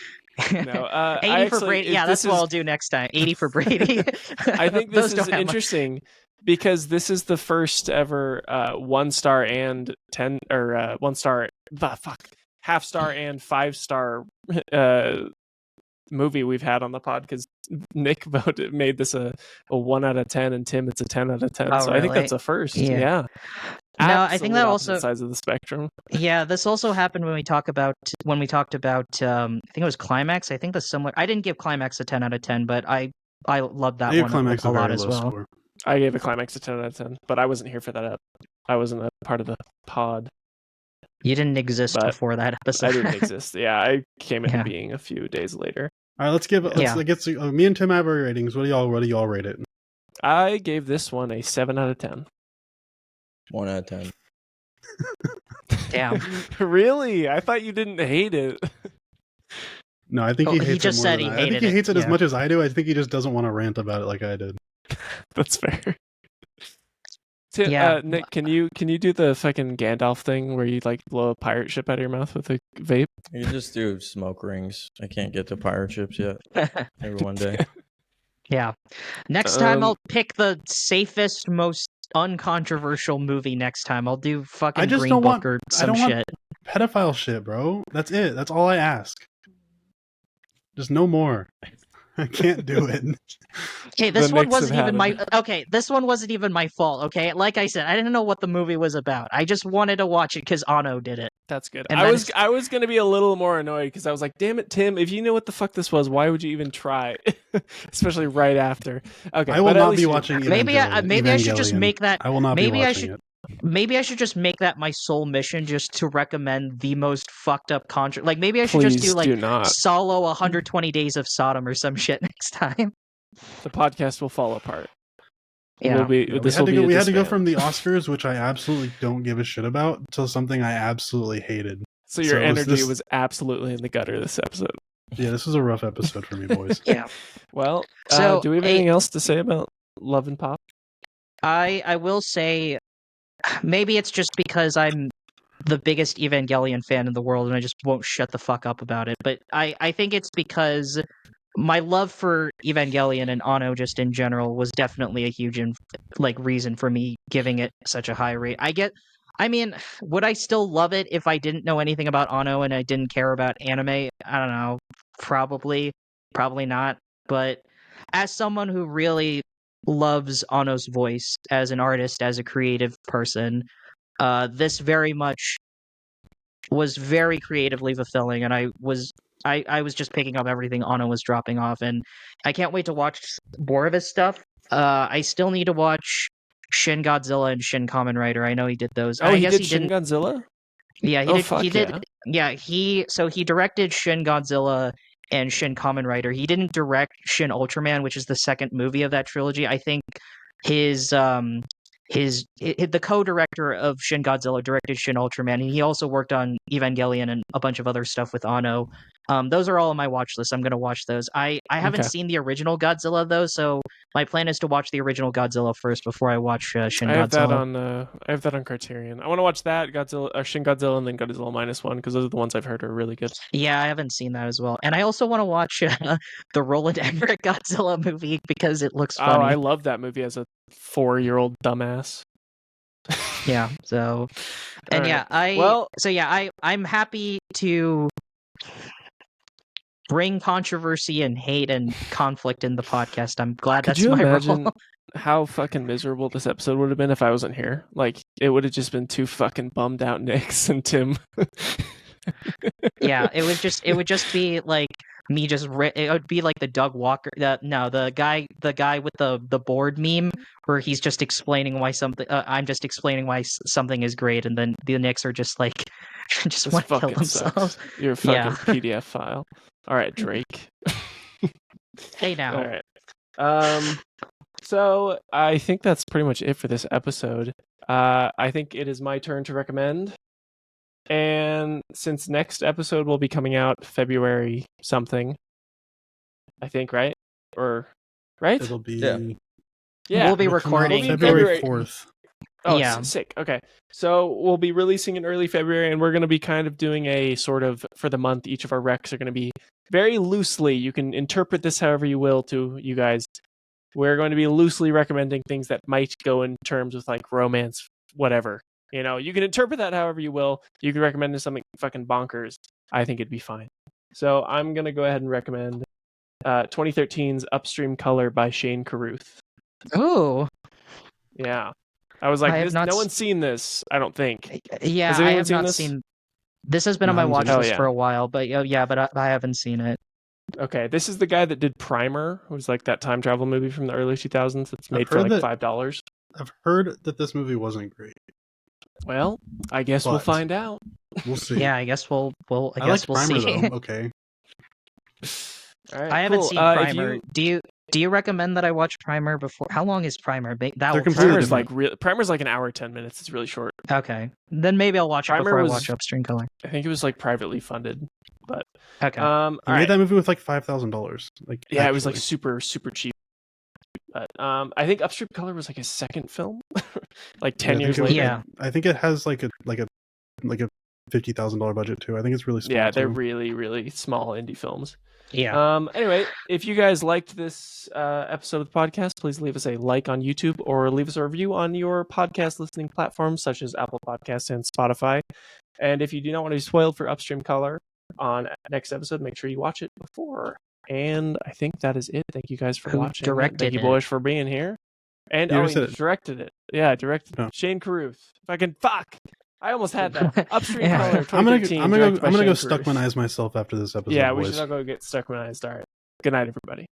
No, 80 I for actually, Brady. if Yeah, this that's what is- I'll do next time. 80 for Brady. I think Those this don't is have much. interesting because this is the first ever 1-star and 10 or 1-star, half-star and 5-star movie we've had on the pod because Nick made this a 1 out of 10 and Tim it's a 10 out of 10. Oh, So I think really? that's a first. Yeah. Yeah. No, I think that Absolute also- opposite sides of the spectrum. Yeah, this also happened when we talked about I think it was Climax. I think the similar. I didn't give Climax a 10 out of 10, but I loved that I gave one Climax a lot very as low well. score. I gave a Climax a 10 out of 10, but I wasn't here for that. I wasn't a part of the pod. You didn't exist But before that episode. I didn't exist. Yeah, I came into Yeah. being a few days later. All right, let's get me and Tim have our ratings. What do y'all rate it? I gave this one a 7 out of 10. 1 out of 10. Damn. Really? I thought you didn't hate it. No, I think Oh, he he hates just it more said than he I think hated he it, hates it as yeah. much as I do. I think he just doesn't want to rant about it like I did. That's fair. Tim, Yeah. Nick, can you do the fucking Gandalf thing where you like blow a pirate ship out of your mouth with a vape? You can just do smoke rings. I can't get to pirate ships yet. Maybe one day. Yeah. Next time Um, I'll pick the safest, most uncontroversial movie next time. I'll do fucking I just Green don't Book want- or I some don't want- shit. Pedophile shit, bro. That's it. That's all I ask. Just no more. I can't do it. Okay, this The one Knicks have wasn't had even my it. okay, this one wasn't even my fault, okay? Like I said, I didn't know what the movie was about. I just wanted to watch it because Anno did it. That's good. And I that was gonna be a little more annoyed because I was like, damn it, Tim, if you knew what the fuck this was, why would you even try? Especially right after. Okay, I will but at not least be you- watching Maybe I should just Evangelion. make that I will not maybe be I watching should- it. maybe I should just make that my sole mission just to recommend the most fucked up like maybe I should Please just do like do not. solo 120 Days of Sodom or some shit next time. The podcast will fall apart. Yeah. We'll be, Yeah, this will be we had to go disband. from the Oscars, which I absolutely don't give a shit about, to something I absolutely hated. So your So is energy this- was absolutely in the gutter this episode. Yeah, this was a rough episode for me, boys. Yeah. Well, So, do we have anything else to say about Love and Pop? I will say maybe it's just because I'm the biggest Evangelion fan in the world and I just won't shut the fuck up about it. But I think it's because my love for Evangelion and Anno just in general was definitely a huge reason for me giving it such a high rate. I mean, would I still love it if I didn't know anything about Anno and I didn't care about anime? I don't know. Probably not. But as someone who really loves Anno's voice as an artist, as a creative person, this very much was very creatively fulfilling, and I was just picking up everything Anno was dropping off, and I can't wait to watch more of his stuff. I still need to watch Shin Godzilla and Shin Kamen Rider. I know he did those. Oh, I he guess did he Shin didn't. Godzilla? Yeah, he Oh, did. fuck He did. Yeah, he directed Shin Godzilla and Shin Kamen Rider. He didn't direct Shin Ultraman, which is the second movie of that trilogy. I think his the co-director of Shin Godzilla directed Shin Ultraman, and he also worked on Evangelion and a bunch of other stuff with Anno. Those are all on my watch list. I'm gonna watch those. I haven't Okay. seen the original Godzilla though, so my plan is to watch the original Godzilla first before I watch Shin I have Godzilla. I have that on Criterion. I want to watch that Shin Godzilla, and then Godzilla -1 because those are the ones I've heard are really good. Yeah, I haven't seen that as well, and I also want to watch the Roland Emmerich Godzilla movie because it looks Oh, funny. I love that movie as a 4-year-old dumbass. Yeah. So, and Alright. I'm happy to bring controversy and hate and conflict in the podcast. I'm glad Could that's you my imagine role. how fucking miserable this episode would have been if I wasn't here? Like, it would have just been two fucking bummed out Nicks and Tim. Yeah, it would just be like me it would be like the Doug Walker the guy with the board meme where he's just explaining why I'm just explaining why something is great, and then the Knicks are just like just This want to kill fucking themselves. sucks. Your fucking Yeah. PDF file. All right, Drake. Hey now. All right. So I think that's pretty much it for this episode. I think it is my turn to recommend. And since next episode will be coming out February something, I think, right? Or right? It'll be Yeah. We'll be it'll come out recording February 4th. Oh, Yeah. sick. Okay. So we'll be releasing in early February, and we're going to be kind of doing a sort of, for the month, each of our recs are going to be very loosely, you can interpret this however you will to you guys. We're going to be loosely recommending things that might go in terms with like romance, whatever. You know, you can interpret that however you will. You can recommend something fucking bonkers. I think it'd be fine. So I'm going to go ahead and recommend 2013's Upstream Color by Shane Carruth. Ooh. Yeah. I was like, I have not no one's seen this, I don't think. Yeah, Has I anyone have seen not this? seen. This has been No, on my I haven't watch seen it. list Hell for yeah. a while, but I haven't seen it. Okay, this is the guy that did Primer, who was like that time travel movie from the early 2000s that's made for heard like that- $5. I've heard that this movie wasn't great. Well, I guess we'll But- find out. We'll see. Yeah, I guess we'll I guess liked we'll Primer see. though. Okay. All right, I haven't cool. seen If Primer. Do you recommend that I watch Primer before? How long is Primer? That They're will completely Primer's like an hour 10 minutes. It's really short. Okay, then maybe I'll watch it Primer before was- I watch Upstream Color. I think it was like privately funded, but Okay. all He made right. that movie with like $5,000. Like Yeah, it was like actually. super cheap. But I think Upstream Color was like his second film, like Yeah, 10 I years think it- later. Yeah. I think it has like a $50,000 budget too. I think it's really small. Yeah, they're too. really small indie films. Yeah. Anyway, if you guys liked this episode of the podcast, please leave us a like on YouTube or leave us a review on your podcast listening platforms such as Apple Podcasts and Spotify. And if you do not want to be spoiled for Upstream Color on next episode, make sure you watch it before. And I think that is it. Thank you guys for Who watching. directed Thank you, it? boys, for being here. And You he said it. directed it. Yeah, directed Oh. Shane Carruth. Fuck. I almost had that. Upstream Yeah. Color. I'm gonna 2013, I'm gonna directed go, by I'm gonna go Shane Carruth. Stuckmanize myself after this episode. Yeah, we boys. should all go get Stuckmanized. All right. Good night, everybody.